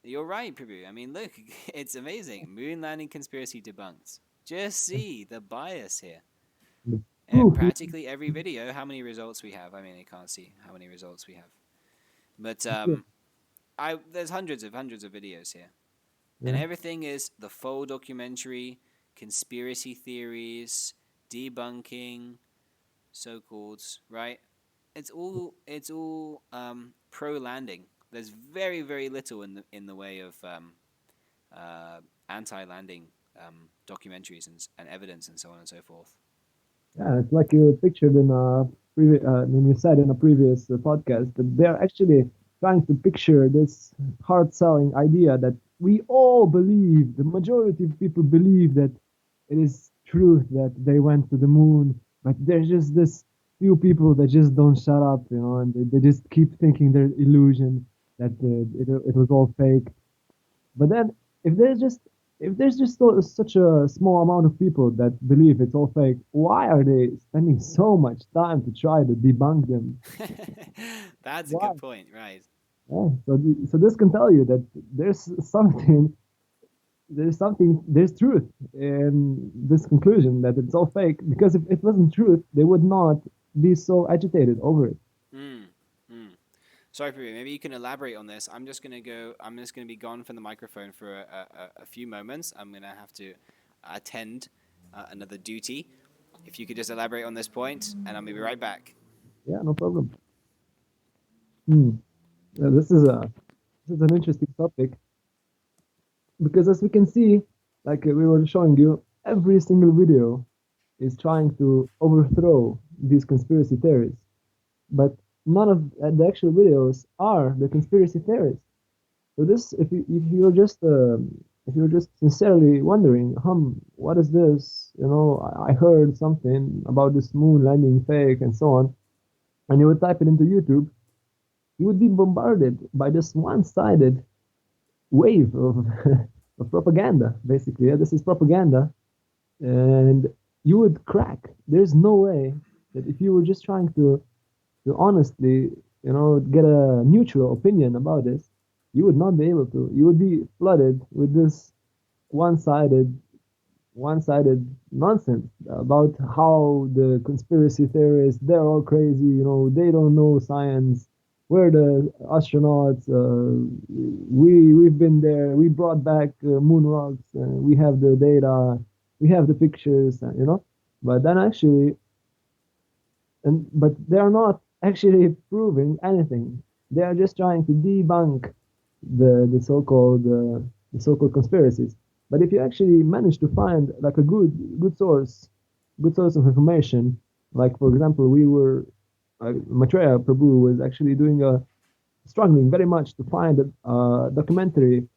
You're right, Prabhu. I mean, look, it's amazing. Moon landing conspiracy debunked. Just see the bias here. The And proof. practically every video, how many results we have? I mean, I can't see how many results we have. But there's hundreds of videos here. And Yeah. everything is the full documentary, conspiracy theories, debunking, so-called, right? It's all pro landing. There's very, very little in the way of anti-landing documentaries and evidence and so on and so forth. Yeah, it's like you pictured in when you said in a previous podcast that they're actually trying to picture this hard-selling idea that we all believe, the majority of people believe that it is true that they went to the moon, but there's just this few people that just don't shut up, and they just keep thinking they're illusion, that it was all fake. But then, if there's just such a small amount of people that believe it's all fake, why are they spending so much time to try to debunk them? That's Why? a good point, right? Yeah, so this can tell you that there's truth in this conclusion that it's all fake. Because if it wasn't truth, they would not be so agitated over it. Sorry, Prabhu, maybe you can elaborate on this. I'm just gonna be gone from the microphone for a few moments. I'm gonna have to attend another duty. If you could just elaborate on this point, and I'll be right back. Yeah, no problem. Yeah, this is an interesting topic, because as we can see, like we were showing you, every single video is trying to overthrow these conspiracy theories, but none of the actual videos are the conspiracy theories. So this, if you're just sincerely wondering, what is this? I heard something about this moon landing fake and so on, and you would type it into YouTube, you would be bombarded by this one-sided wave of, of propaganda. Basically, this is propaganda, and you would crack. There's no way that if you were just trying to honestly, get a neutral opinion about this, you would not be able to. You would be flooded with this one-sided nonsense about how the conspiracy theorists, they're all crazy, they don't know science. We're the astronauts. We've been there. We brought back moon rocks. We have the data. We have the pictures. But then actually, but they are not actually proving anything. They are just trying to debunk the so-called conspiracies. But if you actually manage to find like a good source of information, like for example, Maitreya Prabhu was actually struggling very much to find a documentary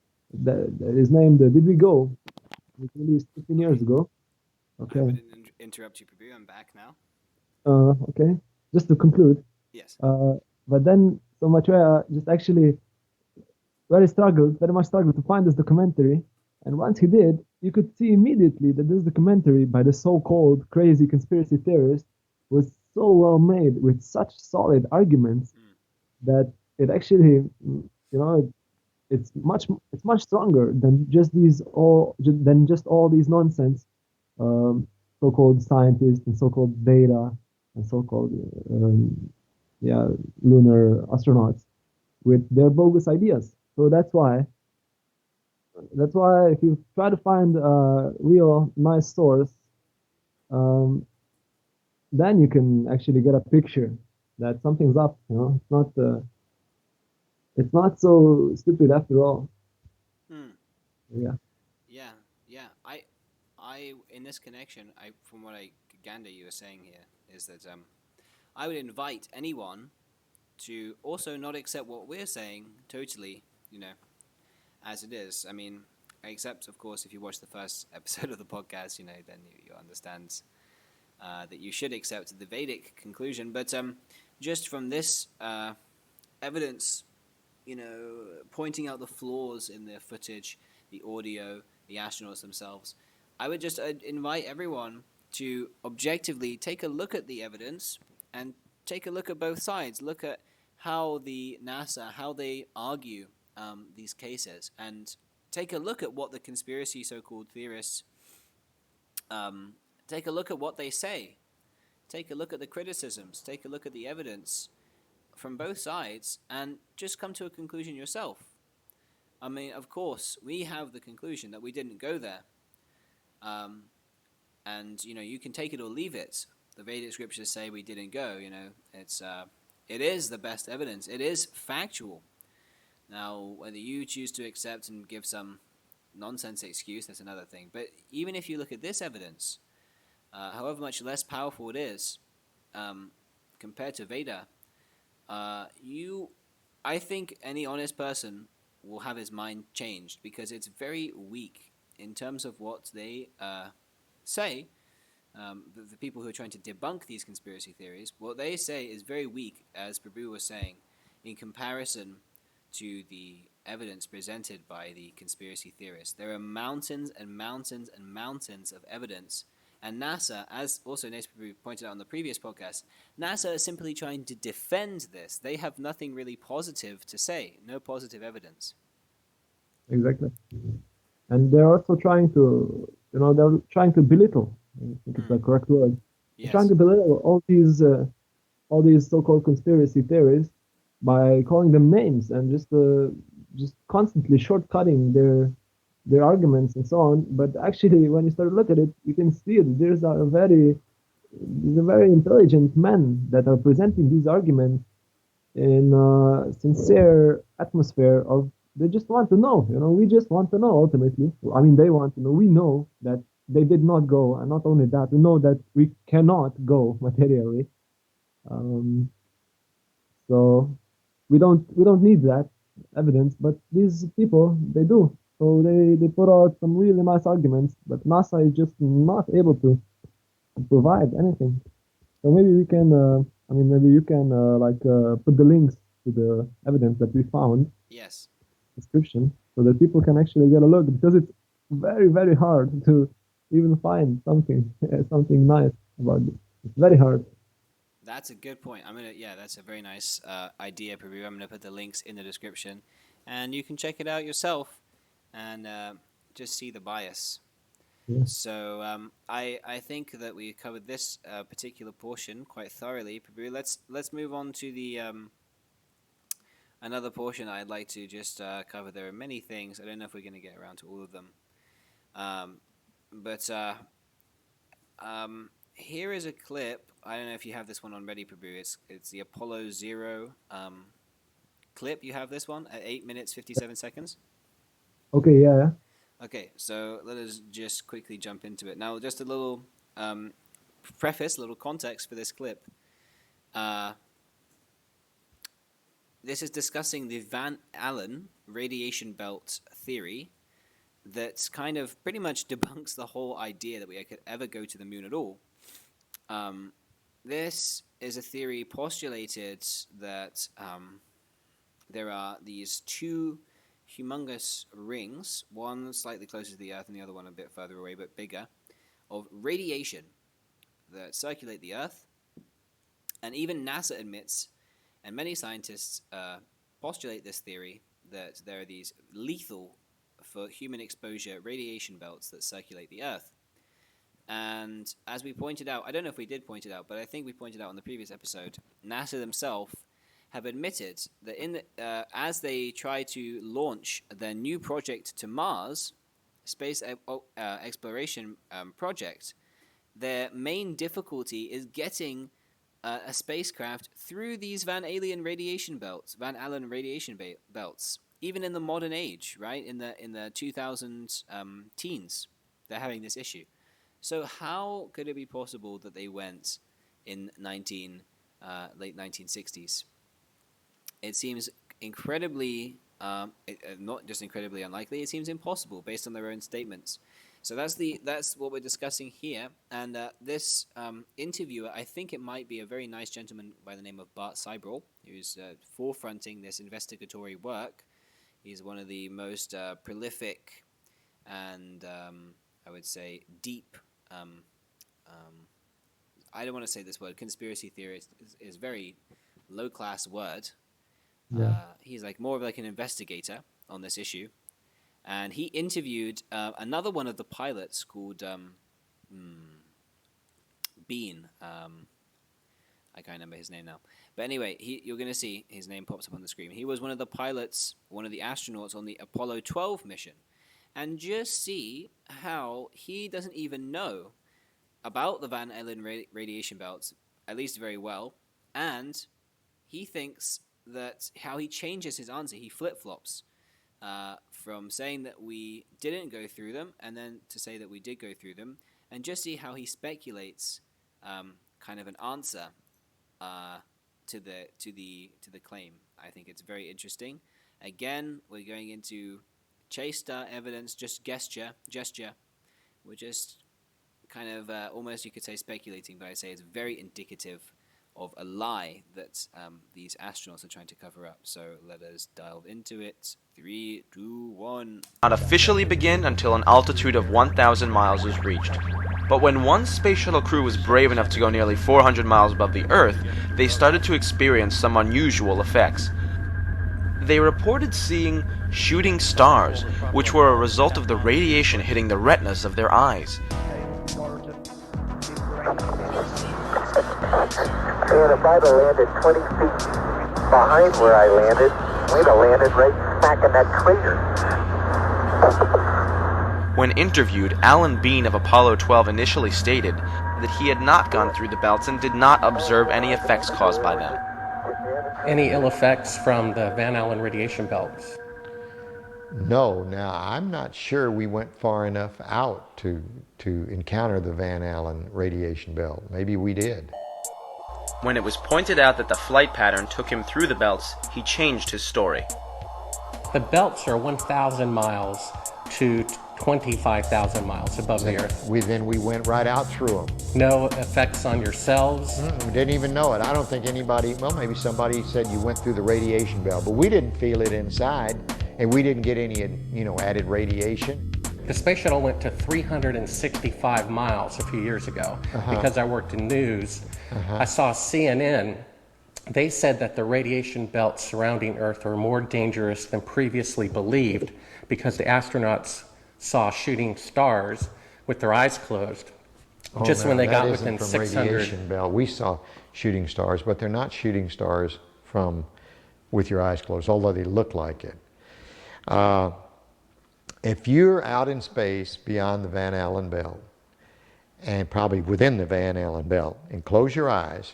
that is named "Did We Go?" It was released 15 years ago. Okay. I didn't interrupt you, Prabhu. I'm back now. Okay. Just to conclude. Yes. But then, so Maitreya just actually very much struggled to find this documentary. And once he did, you could see immediately that this documentary by the so-called crazy conspiracy theorist was so well made with such solid arguments that it actually, it's much stronger than just all these nonsense so-called scientists and so-called data and so-called lunar astronauts with their bogus ideas. So that's why if you try to find a real nice source, then you can actually get a picture that something's up. It's not so stupid after all. Yeah. Yeah. I in this connection, from what Ganda you were saying here is that I would invite anyone to also not accept what we're saying totally, as it is. I mean, except of course if you watch the first episode of the podcast, then you understand that you should accept the Vedic conclusion. But just from this evidence, pointing out the flaws in the footage, the audio, the astronauts themselves, I would just invite everyone to objectively take a look at the evidence and take a look at both sides. Look at how the NASA, how they argue these cases and take a look at what the conspiracy so-called theorists take a look at what they say. Take a look at the criticisms. Take a look at the evidence from both sides and just come to a conclusion yourself. I mean, of course, we have the conclusion that we didn't go there. And, you can take it or leave it. The Vedic scriptures say we didn't go, it is the best evidence. It is factual. Now, whether you choose to accept and give some nonsense excuse, that's another thing. But even if you look at this evidence, however much less powerful it is compared to Veda, I think any honest person will have his mind changed because it's very weak in terms of what they say. The people who are trying to debunk these conspiracy theories, what they say is very weak, as Prabhu was saying, in comparison to the evidence presented by the conspiracy theorists. There are mountains and mountains and mountains of evidence. And NASA, as also Nace Prabhu pointed out on the previous podcast, NASA is simply trying to defend this. They have nothing really positive to say, no positive evidence. Exactly. And they're also trying to, they're trying to belittle. I think it's the correct word. Yes. They're trying to belittle all these so-called conspiracy theories by calling them names and just constantly shortcutting their arguments and so on. But actually, when you start to look at it, you can see that there's a very intelligent men that are presenting these arguments in a sincere atmosphere of they just want to know. We just want to know ultimately. I mean, they want to know. We know that they did not go, and not only that, we know that we cannot go materially. So we don't need that evidence, but these people, they do. So they put out some really nice arguments, but NASA is just not able to provide anything. So maybe we can, maybe you can put the links to the evidence that we found. Yes. Description, so that people can actually get a look, because it's very, very hard to even find something nice about it. It's very hard. That's a good point. That's a very nice idea, Prabhu. I'm gonna put the links in the description, and you can check it out yourself, and just see the bias. Yeah. So I think that we covered this particular portion quite thoroughly, Prabhu. Let's move on to the another portion I'd like to just cover. There are many things. I don't know if we're going to get around to all of them. Here is a clip. I don't know if you have this one on ready, Prabhu. It's the Apollo 0 clip. You have this one at 8 minutes, 57 seconds? Okay, yeah. Okay, so let us just quickly jump into it. Now, just a little preface, a little context for this clip. This is discussing the Van Allen radiation belt theory that kind of pretty much debunks the whole idea that we could ever go to the moon at all. This is a theory postulated that there are these two humongous rings, one slightly closer to the Earth and the other one a bit further away but bigger, of radiation that circulate the Earth. And even NASA admits, and many scientists postulate this theory, that there are these lethal for human exposure radiation belts that circulate the Earth. And as we pointed out, I don't know if we did point it out, but I think we pointed out on the previous episode, NASA themselves have admitted that as they try to launch their new project to Mars, space exploration project, their main difficulty is getting a spacecraft through these Van Allen radiation belts, even in the modern age, right? In the 2000 teens, they're having this issue. So how could it be possible that they went in late 1960s? It seems incredibly, not just incredibly unlikely, it seems impossible based on their own statements. So that's what we're discussing here. And this interviewer, I think it might be a very nice gentleman by the name of Bart Seibel, who's forefronting this investigatory work. He's one of the most prolific and I would say deep, I don't want to say this word, conspiracy theorist is very low-class word. Yeah. He's like more of like an investigator on this issue, and he interviewed another one of the pilots called Bean. I can't remember his name now. But anyway, you're going to see his name pops up on the screen. He was one of the pilots, one of the astronauts on the Apollo 12 mission. And just see how he doesn't even know about the Van Allen radiation belts, at least very well. And he thinks that how he changes his answer, he flip-flops from saying that we didn't go through them and then to say that we did go through them. And just see how he speculates kind of an answer to the claim. I think it's very interesting. Again, we're going into chaser evidence, just gesture. We're just kind of almost, you could say, speculating, but I say it's very indicative of a lie that these astronauts are trying to cover up. So let us delve into it. 3, 2, 1. Not officially begin until an altitude of 1,000 miles is reached. But when one space shuttle crew was brave enough to go nearly 400 miles above the Earth, they started to experience some unusual effects. They reported seeing shooting stars, which were a result of the radiation hitting the retinas of their eyes. And if I'd have landed 20 feet behind where I landed, we'd have landed right smack in that crater. When interviewed, Alan Bean of Apollo 12 initially stated that he had not gone through the belts and did not observe any effects caused by them. Any ill effects from the Van Allen radiation belts? No. Now, I'm not sure we went far enough out to encounter the Van Allen radiation belt. Maybe we did. When it was pointed out that the flight pattern took him through the belts, he changed his story. The belts are 1,000 miles to 25,000 miles above the Earth. Then we went right out through them. No effects on your cells? We didn't even know it. I don't think anybody, well, maybe somebody said you went through the radiation belt, but we didn't feel it inside, and we didn't get any, added radiation. The space shuttle went to 365 miles a few years ago. Because I worked in news. I saw CNN. They said that the radiation belts surrounding Earth are more dangerous than previously believed because the astronauts saw shooting stars with their eyes closed. Just when they got within 600. Radiation belt. We saw shooting stars, but they're not shooting stars from with your eyes closed, although they look like it. If you're out in space beyond the Van Allen belt, and probably within the Van Allen belt, and close your eyes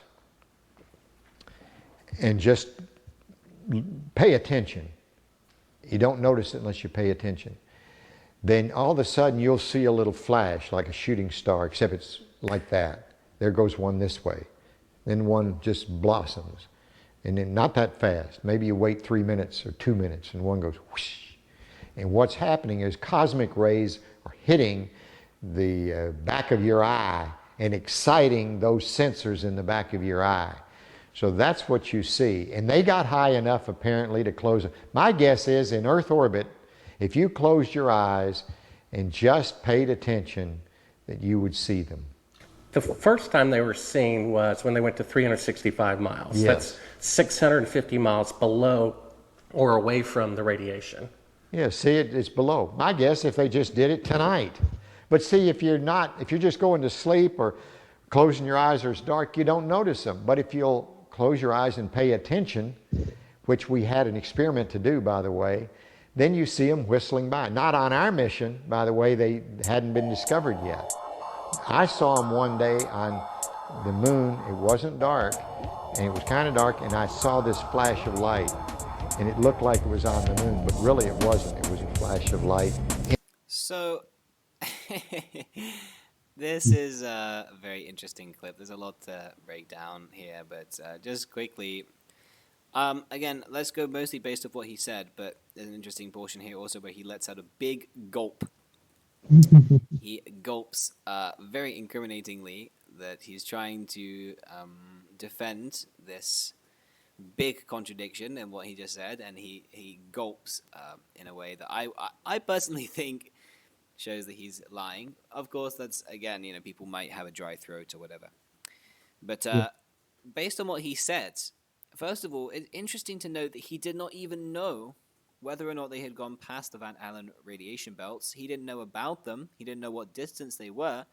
and just pay attention. You don't notice it unless you pay attention. Then all of a sudden you'll see a little flash like a shooting star, except it's like that. There goes one this way. Then one just blossoms. And then not that fast. Maybe you wait 3 minutes or 2 minutes and one goes whoosh. And what's happening is cosmic rays are hitting the back of your eye and exciting those sensors in the back of your eye. So that's what you see. And they got high enough apparently to close it. My guess is in Earth orbit, if you closed your eyes and just paid attention, that you would see them. The first time they were seen was when they went to 365 miles. Yes. That's 650 miles below or away from the radiation. Yeah, see, it's below. My guess if they just did it tonight. But see, if you're just going to sleep or closing your eyes or it's dark, you don't notice them. But if you'll close your eyes and pay attention, which we had an experiment to do, by the way, then you see them whistling by. Not on our mission, by the way, they hadn't been discovered yet. I saw them one day on the moon. It wasn't dark, and it was kind of dark, and I saw this flash of light. And it looked like it was on the moon, but really it wasn't. It was a flash of light. So, this is a very interesting clip. There's a lot to break down here, but just quickly, again, let's go mostly based off what he said, but there's an interesting portion here also where he lets out a big gulp. He gulps very incriminatingly that he's trying to defend this big contradiction in what he just said, and he gulps in a way that I personally think shows that he's lying. Of course, that's, again, people might have a dry throat or whatever. But based on what he said, first of all, it's interesting to note that he did not even know whether or not they had gone past the Van Allen radiation belts. He didn't know about them. He didn't know what distance they were.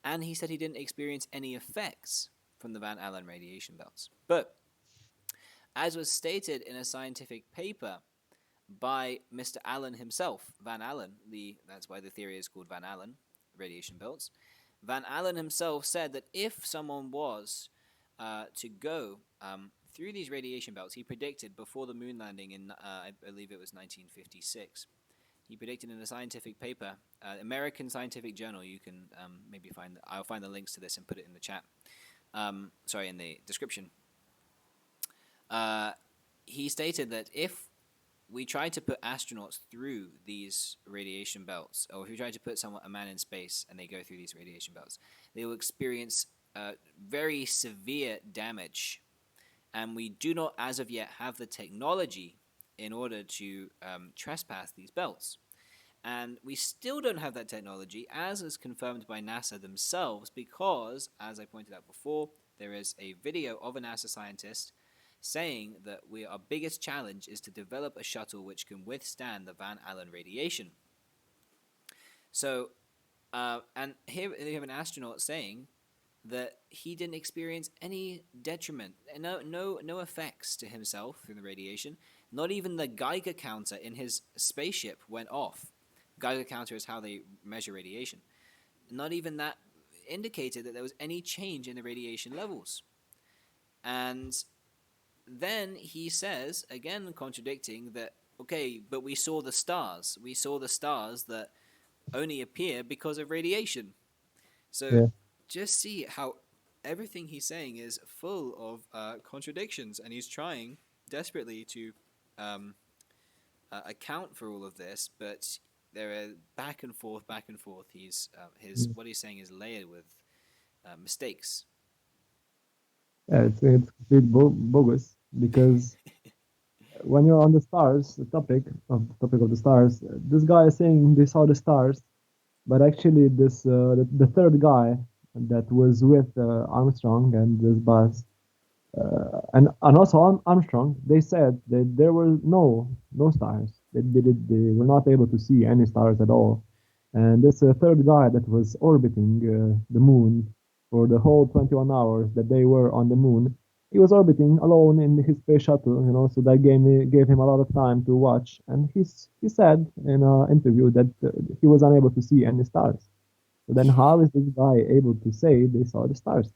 And he said he didn't experience any effects from the Van Allen radiation belts. But as was stated in a scientific paper by Mr. Allen himself, Van Allen, that's why the theory is called Van Allen radiation belts. Van Allen himself said that if someone was to go through these radiation belts, he predicted before the moon landing in, I believe it was 1956, he predicted in a scientific paper, American Scientific Journal. You can maybe I'll find the links to this and put it in the chat. In the description. He stated that if we tried to put astronauts through these radiation belts, or if we tried to put a man in space and they go through these radiation belts, they will experience very severe damage. And we do not, as of yet, have the technology in order to trespass these belts. And we still don't have that technology, as is confirmed by NASA themselves, because, as I pointed out before, there is a video of a NASA scientist saying that our biggest challenge is to develop a shuttle which can withstand the Van Allen radiation. So, and here you have an astronaut saying that he didn't experience any detriment, no effects to himself from the radiation. Not even the Geiger counter in his spaceship went off. Geiger counter is how they measure radiation. Not even that indicated that there was any change in the radiation levels. And then he says, again contradicting, that, okay, but we saw the stars. We saw the stars that only appear because of radiation. So just see how everything he's saying is full of contradictions, and he's trying desperately to account for all of this, but there are back and forth. He's what he's saying is layered with mistakes. Yeah, it's complete bogus, because when you're on the stars, the topic of the stars, this guy is saying they saw the stars, but actually this the third guy that was with Armstrong and this bus, and also Armstrong, they said that there were no stars. They were not able to see any stars at all. And this third guy that was orbiting the moon for the whole 21 hours that they were on the moon, he was orbiting alone in his space shuttle, so that gave him a lot of time to watch. And he said in an interview that he was unable to see any stars. So then how is this guy able to say they saw the stars?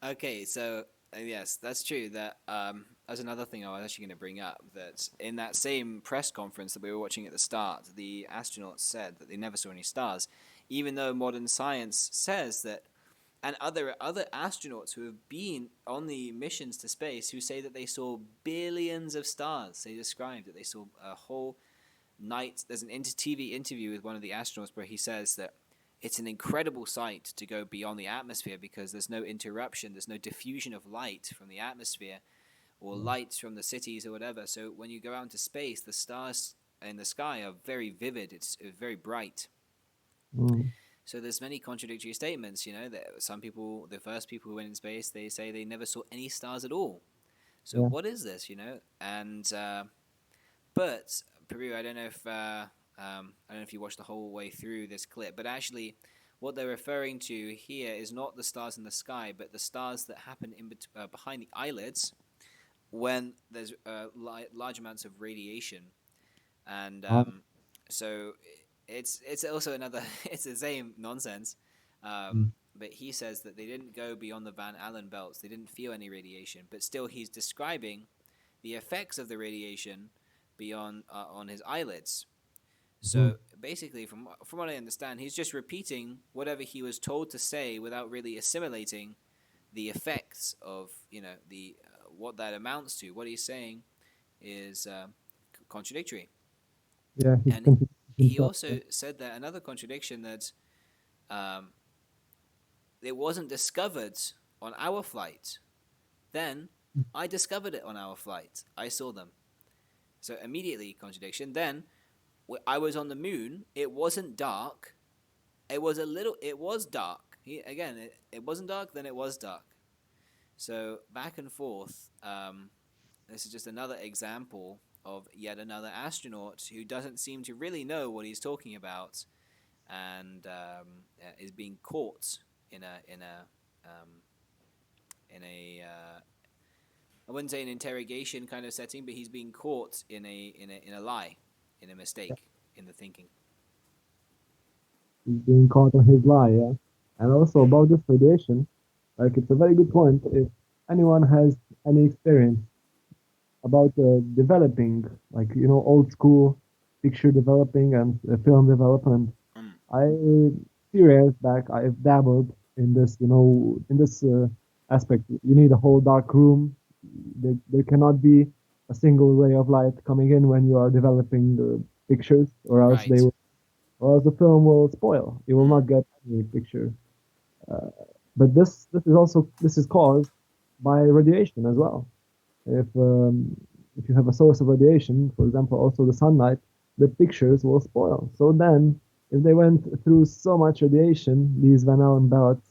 Okay, so yes, that's true. That that's another thing I was actually going to bring up, that in that same press conference that we were watching at the start, the astronauts said that they never saw any stars, even though modern science says that, and other astronauts who have been on the missions to space who say that they saw billions of stars. They described that they saw a whole night. There's an TV interview with one of the astronauts where he says that it's an incredible sight to go beyond the atmosphere, because there's no interruption, there's no diffusion of light from the atmosphere or light from the cities or whatever. So when you go out into space, the stars in the sky are very vivid, it's very bright. So there's many contradictory statements, that some people, the first people who went in space, they say they never saw any stars at all. So what is this, And, but, Peru, I don't know if you watched the whole way through this clip, but actually what they're referring to here is not the stars in the sky, but the stars that happen behind the eyelids when there's large amounts of radiation. And so it's also another, it's the same nonsense. But he says that they didn't go beyond the Van Allen belts. They didn't feel any radiation, but still he's describing the effects of the radiation beyond on his eyelids. So basically, from what I understand, he's just repeating whatever he was told to say without really assimilating the effects of the what that amounts to. What he's saying is contradictory. Yeah, and he also said that another contradiction, that it wasn't discovered on our flight. Then I discovered it on our flight. I saw them. So immediately contradiction. Then I was on the moon. It wasn't dark. It was dark. It wasn't dark. Then it was dark. So back and forth. this is just another example of yet another astronaut who doesn't seem to really know what he's talking about, and is being caught in a I wouldn't say an interrogation kind of setting, but he's being caught in a lie, in a mistake, in the thinking. He's being caught on his lie, yeah. And also about this radiation, like it's a very good point. If anyone has any experience about developing, like old school picture developing and film development, I few years back I've dabbled in this, in this aspect. You need a whole dark room. There cannot be a single ray of light coming in when you are developing the pictures, or else they will, or else the film will spoil. You will not get any picture. But this is caused by radiation as well. If you have a source of radiation, for example, also the sunlight, the pictures will spoil. So then, if they went through so much radiation, these Van Allen belts,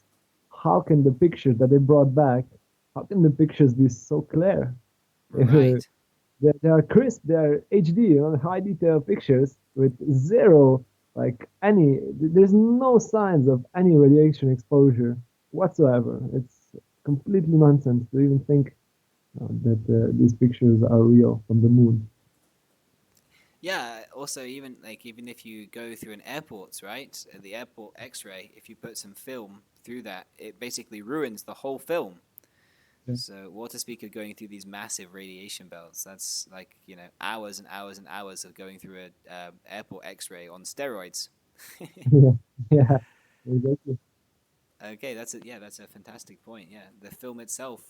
how can the pictures that they brought back, how can the pictures be so clear? Right. They are crisp, they are HD, high detail pictures with zero, there's no signs of any radiation exposure whatsoever. It's completely nonsense to even think that these pictures are real from the moon. Yeah. Also, even if you go through an airport, right? The airport X-ray, if you put some film through that, it basically ruins the whole film. Yeah. So, what to speak of going through these massive radiation belts? That's hours and hours and hours of going through a airport X-ray on steroids. Yeah, exactly. Okay, that's a fantastic point. Yeah, the film itself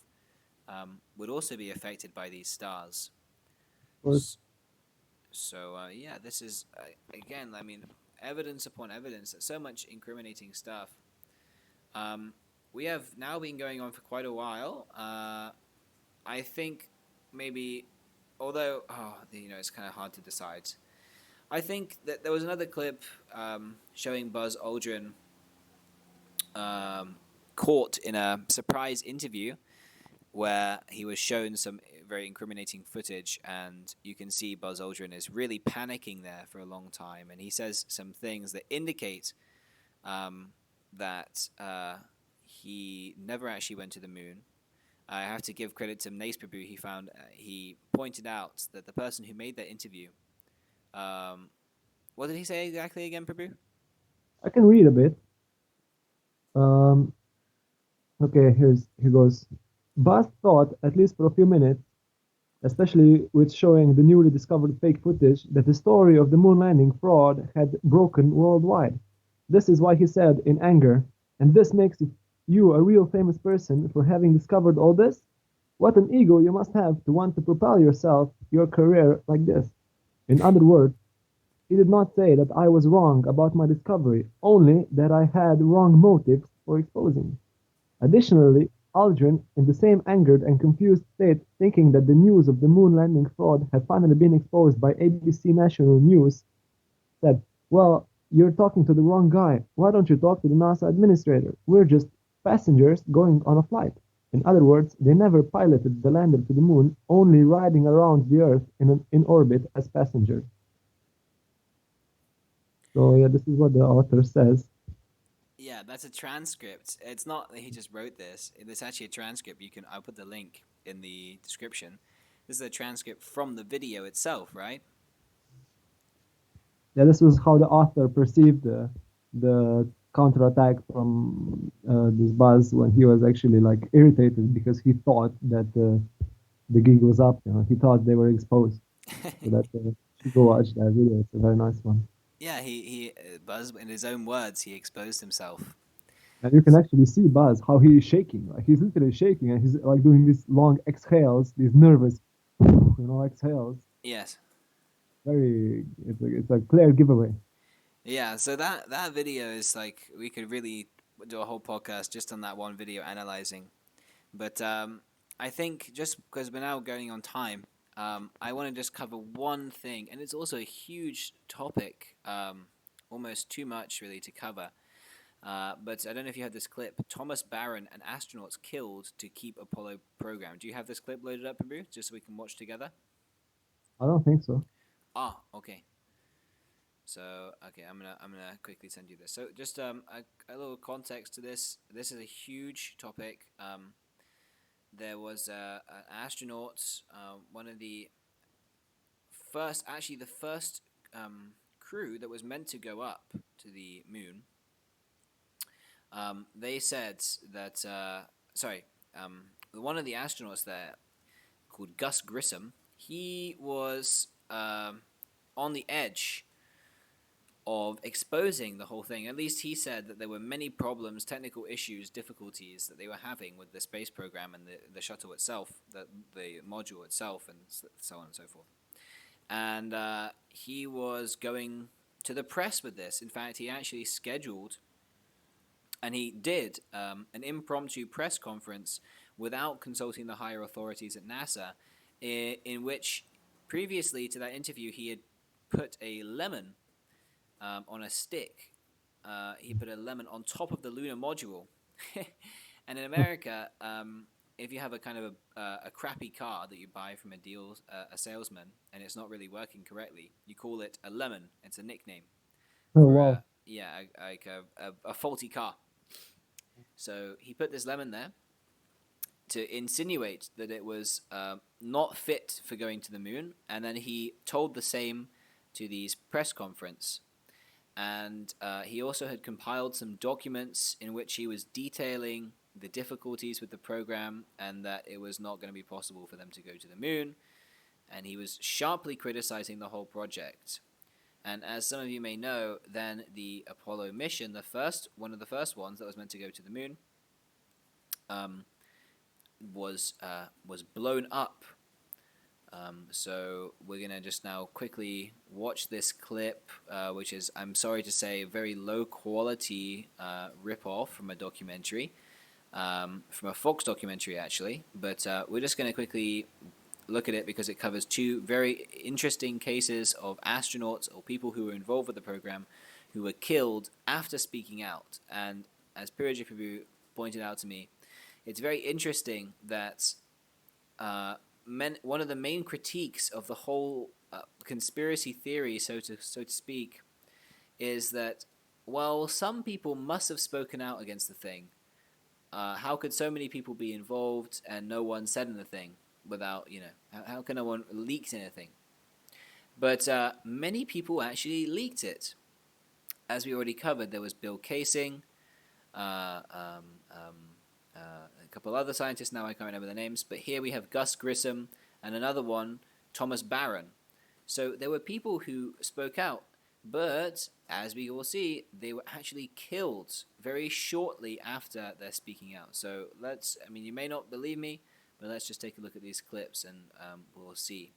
would also be affected by these stars. So yeah, this is again, evidence upon evidence. So much incriminating stuff. We have now been going on for quite a while. I think maybe, although it's kind of hard to decide. I think that there was another clip showing Buzz Aldrin caught in a surprise interview where he was shown some very incriminating footage, and you can see Buzz Aldrin is really panicking there for a long time, and he says some things that indicate that he never actually went to the moon. I have to give credit to Prabhu. He pointed out that the person who made that interview, what did he say exactly again, Prabhu? I can read a bit. Okay, here goes. Buzz thought, at least for a few minutes, especially with showing the newly discovered fake footage, that the story of the moon landing fraud had broken worldwide. This is why he said, in anger, "And this makes you a real famous person for having discovered all this? What an ego you must have to want to propel your career like this." In other words, he did not say that I was wrong about my discovery, only that I had wrong motives for exposing. Additionally, Aldrin, in the same angered and confused state, thinking that the news of the moon landing fraud had finally been exposed by ABC National News, said, "Well, you're talking to the wrong guy. Why don't you talk to the NASA administrator? We're just passengers going on a flight." In other words, they never piloted the lander to the moon, only riding around the Earth in orbit as passengers. So yeah, this is what the author says. Yeah, that's a transcript. It's not that he just wrote this. It's actually a transcript. I'll put the link in the description. This is a transcript from the video itself, right? Yeah, this was how the author perceived the counterattack from this Buzz when he was actually irritated because he thought that the gig was up. He thought they were exposed. So that you go watch that video. It's a very nice one. Yeah, he Buzz, in his own words, he exposed himself. And you can actually see Buzz, how he is shaking. He's literally shaking, and he's doing these long exhales, these nervous, exhales. Yes. It's a clear giveaway. Yeah, so that video is we could really do a whole podcast just on that one video analyzing. But I think just because we're now going on time, I want to just cover one thing, and it's also a huge topic, almost too much really to cover. But I don't know if you had this clip. Thomas Barron and astronauts killed to keep Apollo program. Do you have this clip loaded up, Prabhu, just so we can watch together? I don't think so. Ah, okay. So, okay, I'm gonna quickly send you this. So, just a little context to this. This is a huge topic. There was an astronaut, one of the first crew that was meant to go up to the moon. They said that, one of the astronauts there, called Gus Grissom, he was on the edge of exposing the whole thing. At least he said that there were many problems, technical issues, difficulties that they were having with the space program and the shuttle itself, the module itself, and so on and so forth. And he was going to the press with this. In fact, he actually scheduled, and he did, an impromptu press conference without consulting the higher authorities at NASA, in which previously to that interview he had put a lemon on a stick. He put a lemon on top of the lunar module. And in America, if you have a kind of a crappy car that you buy from a salesman, and it's not really working correctly, you call it a lemon. It's a nickname. Oh, wow. Like a faulty car. So he put this lemon there to insinuate that it was not fit for going to the moon, and then he told the same to these press conference. And he also had compiled some documents in which he was detailing the difficulties with the program and that it was not going to be possible for them to go to the moon. And he was sharply criticizing the whole project. And as some of you may know, then the Apollo mission, one of the first ones that was meant to go to the moon, was blown up. So we're going to just now quickly watch this clip, which is, I'm sorry to say, a very low quality rip-off from a documentary, from a Fox documentary actually, but we're just going to quickly look at it because it covers two very interesting cases of astronauts or people who were involved with the program who were killed after speaking out. And as Purujit Prabhu pointed out to me, it's very interesting that one of the main critiques of the whole conspiracy theory, so to speak, is that, well, some people must have spoken out against the thing. How could so many people be involved and no one said anything without, how can no one leak anything? But many people actually leaked it. As we already covered, there was Bill Casing, a couple other scientists, now I can't remember their names, but here we have Gus Grissom and another one, Thomas Barron. So there were people who spoke out, but as we will see, they were actually killed very shortly after their speaking out. So you may not believe me, but let's just take a look at these clips and we'll see.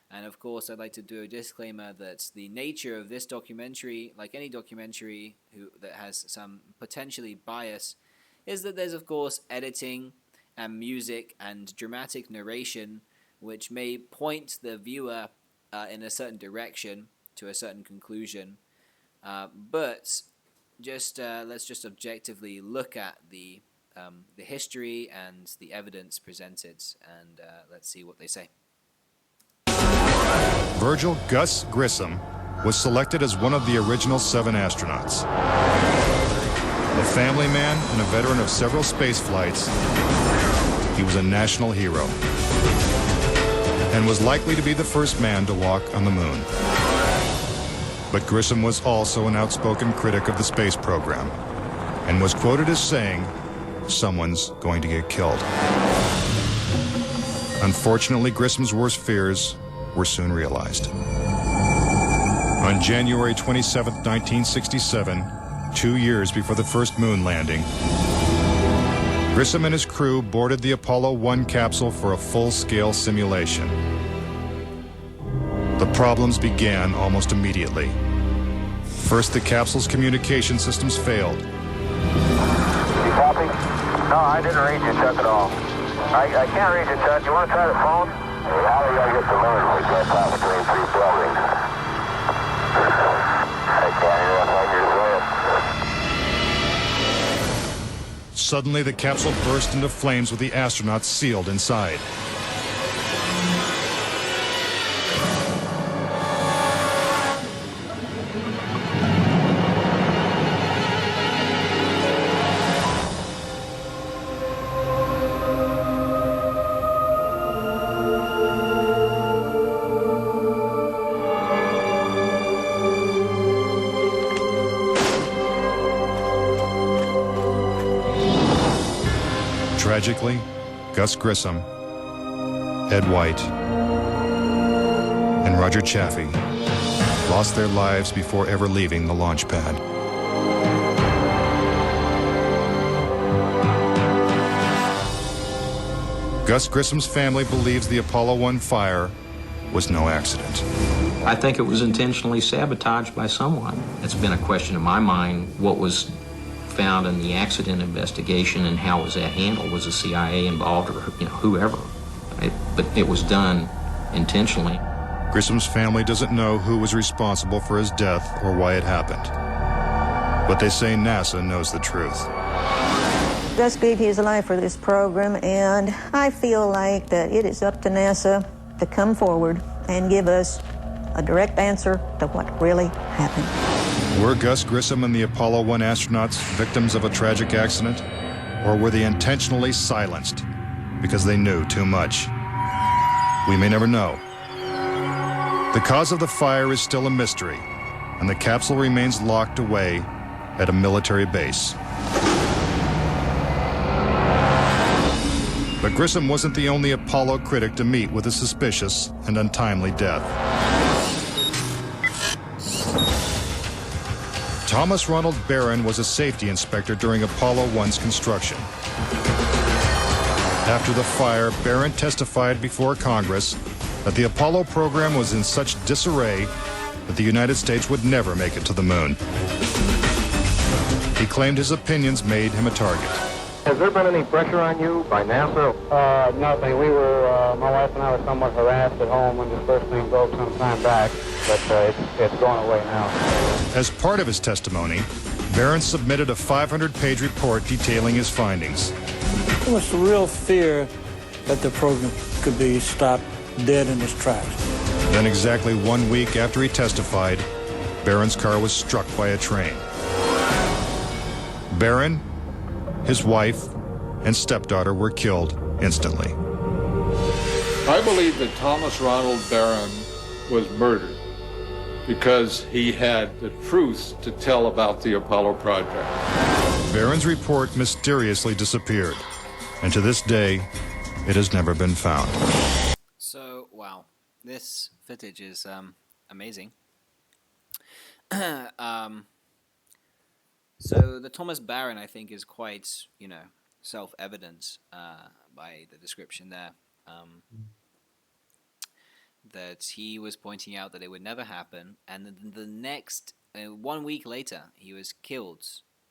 And of course, I'd like to do a disclaimer that the nature of this documentary, like any documentary that has some potentially bias, is that there's of course editing and music and dramatic narration which may point the viewer in a certain direction to a certain conclusion. But let's just objectively look at the history and the evidence presented, and let's see what they say. Virgil Gus Grissom was selected as one of the original 7 astronauts. A family man and a veteran of several space flights, he was a national hero and was likely to be the first man to walk on the moon. But Grissom was also an outspoken critic of the space program and was quoted as saying, "Someone's going to get killed." Unfortunately, Grissom's worst fears were soon realized. On January 27, 1967, 2 years before the first moon landing, Grissom and his crew boarded the Apollo 1 capsule for a full-scale simulation. The problems began almost immediately. First, the capsule's communication systems failed. You copy? No, I didn't read your Chuck at all. I can't read your Chuck. You want to try the phone? How are you going to get the moon? We can't talk between 3 buildings. I can't hear a finger's way. Suddenly, the capsule burst into flames with the astronauts sealed inside. Tragically, Gus Grissom, Ed White, and Roger Chaffee lost their lives before ever leaving the launch pad. Gus Grissom's family believes the Apollo 1 fire was no accident. I think it was intentionally sabotaged by someone. It's been a question in my mind, what was found in the accident investigation and how was that handled? Was the CIA involved or whoever? But it was done intentionally. Grissom's family doesn't know who was responsible for his death or why it happened. But they say NASA knows the truth. Gus gave his life for this program, and I feel like that it is up to NASA to come forward and give us a direct answer to what really happened. Were Gus Grissom and the Apollo 1 astronauts victims of a tragic accident? Or were they intentionally silenced because they knew too much? We may never know. The cause of the fire is still a mystery, and the capsule remains locked away at a military base. But Grissom wasn't the only Apollo critic to meet with a suspicious and untimely death. Thomas Ronald Barron was a safety inspector during Apollo 1's construction. After the fire, Barron testified before Congress that the Apollo program was in such disarray that the United States would never make it to the moon. He claimed his opinions made him a target. Has there been any pressure on you by NASA? Nothing. We were, my wife and I were somewhat harassed at home when this first thing broke some time back, but it's going away now. As part of his testimony, Barron submitted a 500-page report detailing his findings. There was a real fear that the program could be stopped dead in its tracks. Then exactly 1 week after he testified, Barron's car was struck by a train. Barron, his wife, and stepdaughter were killed instantly. I believe that Thomas Ronald Barron was murdered because he had the truth to tell about the Apollo project. Barron's report mysteriously disappeared, and to this day, it has never been found. So, wow, this footage is amazing. So the Thomas Barron, I think, is quite, self-evident by the description there. That he was pointing out that it would never happen, and the next 1 week later, he was killed.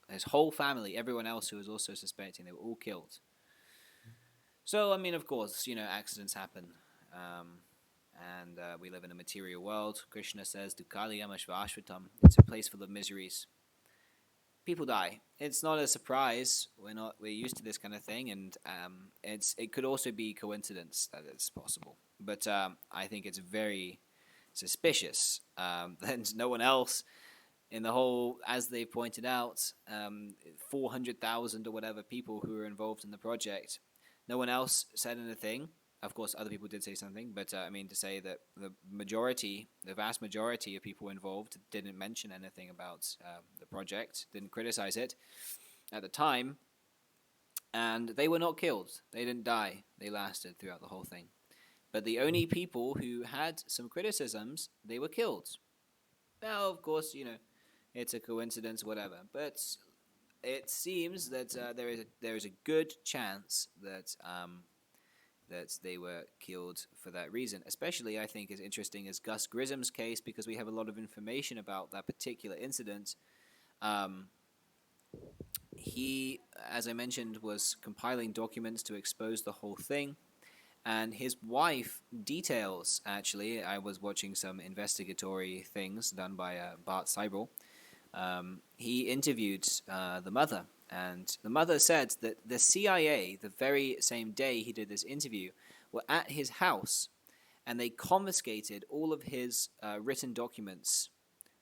His whole family, everyone else who was also suspecting, they were all killed. So, I mean, of course, accidents happen, and we live in a material world. Krishna says, "Dukkhaliyam ashvashvatam." It's a place full of miseries. People die. It's not a surprise. We're used to this kind of thing, and it could also be coincidence that it's possible. But I think it's very suspicious that no one else in the whole, as they pointed out, 400,000 or whatever people who were involved in the project, no one else said anything. Of course, other people did say something, but to say that the vast majority of people involved didn't mention anything about the project, didn't criticize it at the time, and they were not killed. They didn't die. They lasted throughout the whole thing. But the only people who had some criticisms, they were killed. Now, of course, it's a coincidence, whatever, but it seems that there is a good chance that they were killed for that reason. Especially, I think, as interesting as Gus Grissom's case, because we have a lot of information about that particular incident. He, as I mentioned, was compiling documents to expose the whole thing. And his wife details, actually, I was watching some investigatory things done by Bart Seibel. He interviewed the mother And the mother said that the CIA, the very same day he did this interview, were at his house, and they confiscated all of his written documents.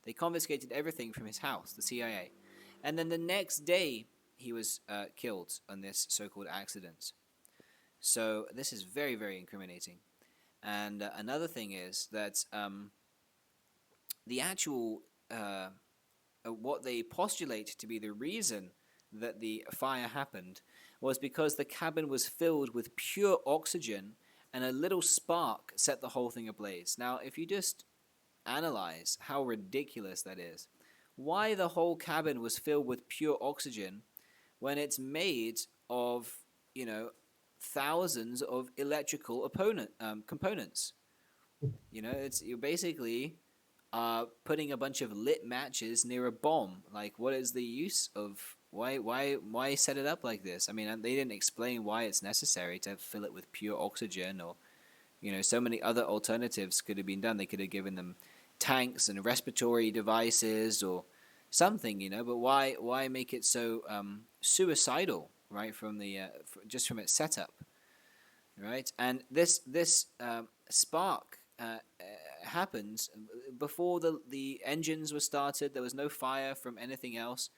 They confiscated everything from his house, the CIA. And then the next day, he was killed on this so-called accident. So this is very, very incriminating. And another thing is that the actual, what they postulate to be the reason that the fire happened was because the cabin was filled with pure oxygen and a little spark set the whole thing ablaze. Now, if you just analyze how ridiculous that is, why the whole cabin was filled with pure oxygen when it's made of, thousands of electrical components? You're basically putting a bunch of lit matches near a bomb. Like, what is the use of why set it up like this? I mean, they didn't explain why it's necessary to fill it with pure oxygen, or so many other alternatives could have been done. They could have given them tanks and respiratory devices or something, but why make it so suicidal, right, from the just from its setup, right? And this spark happened before the engines were started. There was no fire from anything else.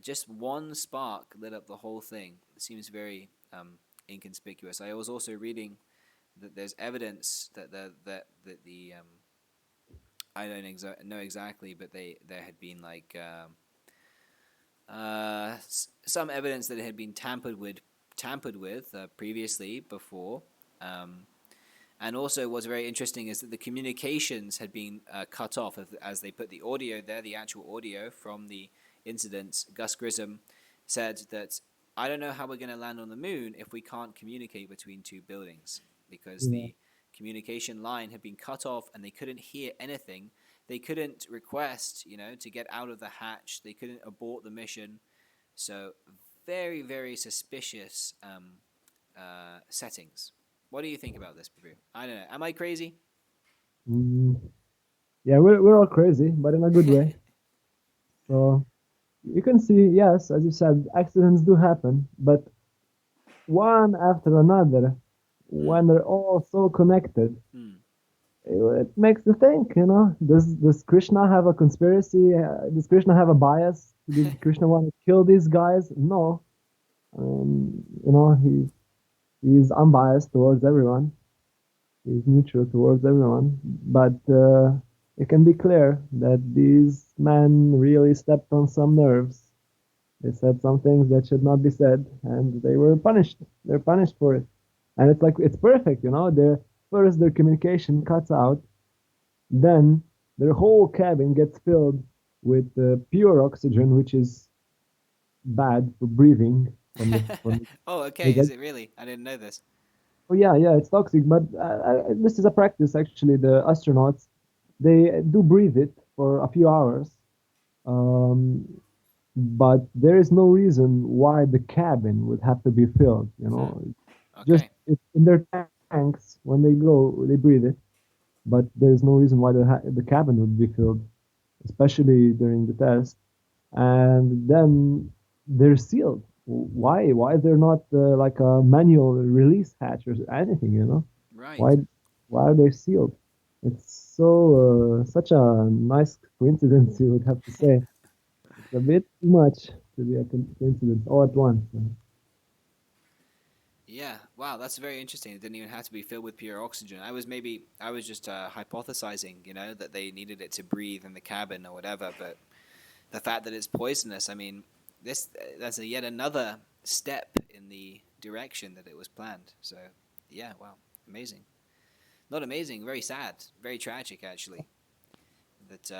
Just one spark lit up the whole thing. It seems very inconspicuous. I was also reading that there's evidence that the I don't know exactly, but there had been like some evidence that it had been tampered with previously before. And also what's very interesting is that the communications had been cut off as they put the audio there, the actual audio from the incident. Gus Grissom said that, I don't know how we're going to land on the moon if we can't communicate between two buildings, because the communication line had been cut off and they couldn't hear anything. They couldn't request, to get out of the hatch. They couldn't abort the mission. So very, very suspicious settings. What do you think about this, Prabhu? I don't know. Am I crazy? Yeah, we're all crazy, but in a good way. So you can see, yes, as you said, accidents do happen, but one after another, when they're all so connected, it makes you think, does Krishna have a conspiracy? Does Krishna have a bias? Does Krishna want to kill these guys? No. He's unbiased towards everyone. He's neutral towards everyone. But it can be clear that these men really stepped on some nerves. They said some things that should not be said, and they were punished. They're punished for it. And it's like, it's perfect, First their communication cuts out, then their whole cabin gets filled with pure oxygen, which is bad for breathing. Oh, okay. Is it really? I didn't know this. Oh, yeah, it's toxic, but this is a practice, actually. The astronauts, they do breathe it for a few hours, but there is no reason why the cabin would have to be filled, Okay. Just in their tanks, when they go, they breathe it, but there's no reason why the cabin would be filled, especially during the test. And then they're sealed. Why is there not like a manual release hatch or anything, Right. Why are they sealed? It's such a nice coincidence, you would have to say. It's a bit too much to be a coincidence all at once. Yeah, wow, that's very interesting. It didn't even have to be filled with pure oxygen. I was just hypothesizing, that they needed it to breathe in the cabin or whatever, but the fact that it's poisonous, I mean, that's yet another step in the direction that it was planned. So, yeah, wow, amazing. Not amazing, very sad, very tragic, actually, that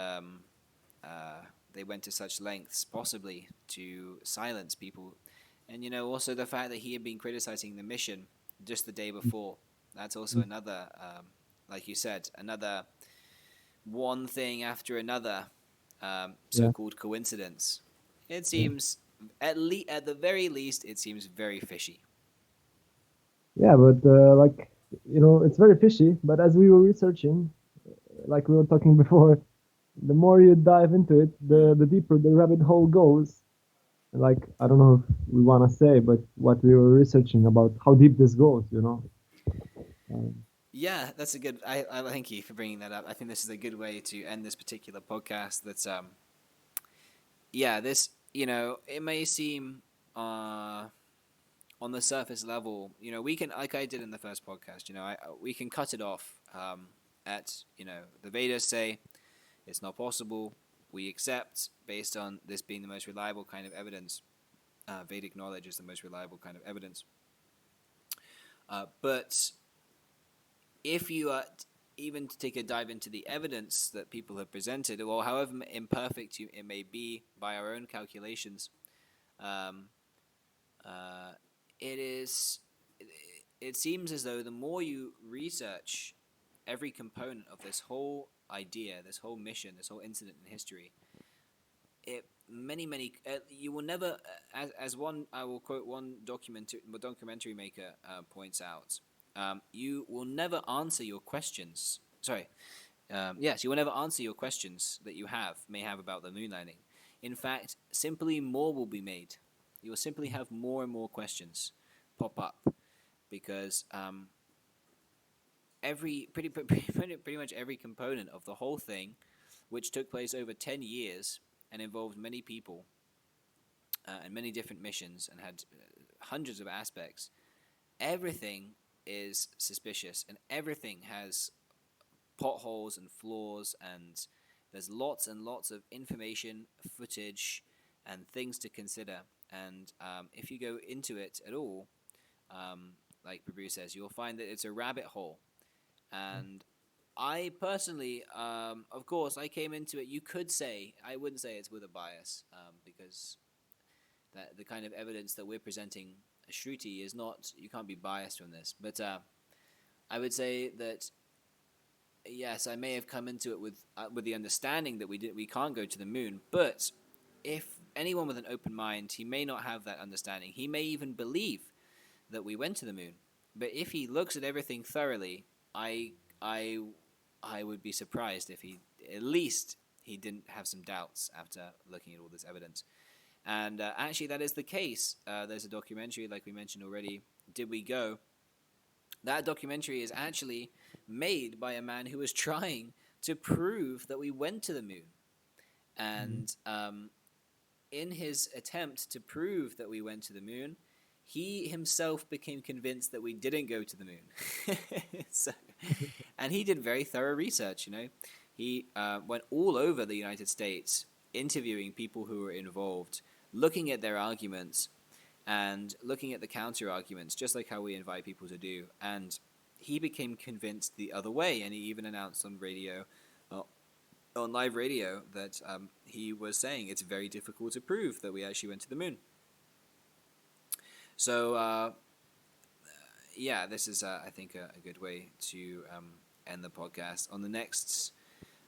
they went to such lengths, possibly, to silence people. And, also the fact that he had been criticizing the mission just the day before. That's also another, like you said, another one thing after another so-called coincidence. It seems, at the very least, it seems very fishy. Yeah, but it's very fishy. But as we were researching, like we were talking before, the more you dive into it, the deeper the rabbit hole goes. like, I don't know if we want to say, but what we were researching about how deep this goes, you know. Yeah, that's a good. I thank you for bringing that up. I think this is a good way to end this particular podcast. That's yeah, this, it may seem on the surface level, we can, like I did in the first podcast, we can cut it off at, the Vedas say it's not possible. We accept based on this being the most reliable kind of evidence. Vedic knowledge is the most reliable kind of evidence. But if you are even to take a dive into the evidence that people have presented, or however imperfect it may be by our own calculations, it seems as though the more you research every component of this whole idea, this whole mission, this whole incident in history, you will never, as one, I will quote one documentary maker points out, you will never answer your questions. You will never answer your questions that you may have about the moon landing. In fact, simply more will be made. You will simply have more and more questions pop up because pretty much every component of the whole thing, which took place over 10 years and involved many people and many different missions and had hundreds of aspects, everything is suspicious and everything has potholes and flaws, and there's lots and lots of information, footage, and things to consider. And if you go into it at all, like Prabhu says, you'll find that it's a rabbit hole. And I personally, of course, I came into it. You could say, I wouldn't say it's with a bias, because the kind of evidence that we're presenting, Shruti, is not. You can't be biased from this. But I would say that yes, I may have come into it with the understanding that we can't go to the moon. But if anyone with an open mind, he may not have that understanding. He may even believe that we went to the moon. But if he looks at everything thoroughly, I would be surprised if he didn't have some doubts after looking at all this evidence. And actually, that is the case. There's a documentary, like we mentioned already, Did We Go? That documentary is actually made by a man who was trying to prove that we went to the moon. And in his attempt to prove that we went to the moon, he himself became convinced that we didn't go to the moon. And he did very thorough research, He went all over the United States, interviewing people who were involved, looking at their arguments, and looking at the counter-arguments, just like how we invite people to do. And he became convinced the other way, and he even announced on radio, on live radio, that he was saying it's very difficult to prove that we actually went to the moon. So, this is, I think, a good way to end the podcast. On the next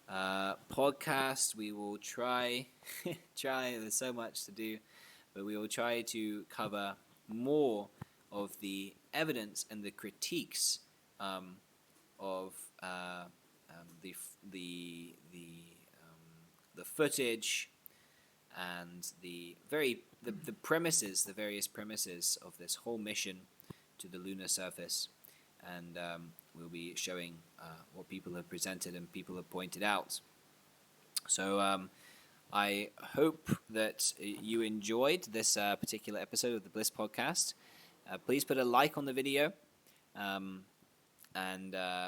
podcast, we will try, there's so much to do, but we will try to cover more of the evidence and the critiques of the footage and the premises, the various premises of this whole mission to the lunar surface, and we'll be showing what people have presented and people have pointed out. So I hope that you enjoyed this particular episode of the Bliss Podcast. Please put a like on the video, and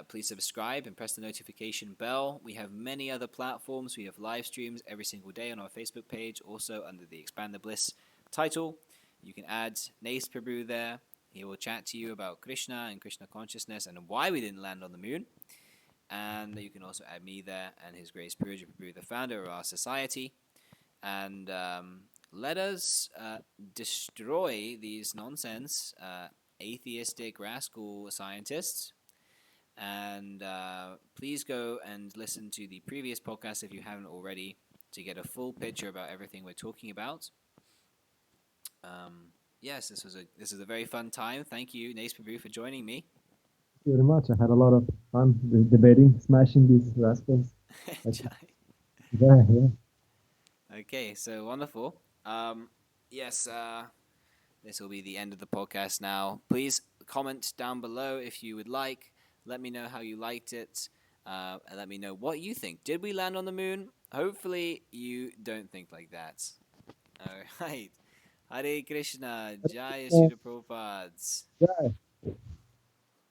please subscribe and press the notification bell. We have many other platforms. We have live streams every single day on our Facebook page, also under the Expand the Bliss title. You can add Nace Prabhu there. He will chat to you about Krishna and Krishna consciousness and why we didn't land on the moon. And you can also add me there and His Grace Purujit Prabhu, the founder of our society. And let us destroy these nonsense atheistic rascal scientists. And please go and listen to the previous podcast if you haven't already to get a full picture about everything we're talking about. Yes, this is a very fun time. Thank you, Nace Prabhu, for joining me. Thank you very much. I had a lot of fun debating, smashing these rascals. Yeah. Okay, so wonderful. yes, this will be the end of the podcast now. Please comment down below if you would like. Let me know how you liked it. And let me know what you think. Did we land on the moon? Hopefully you don't think like that. All right. Hare Krishna. Jaya Srila Prabhupada. Yeah.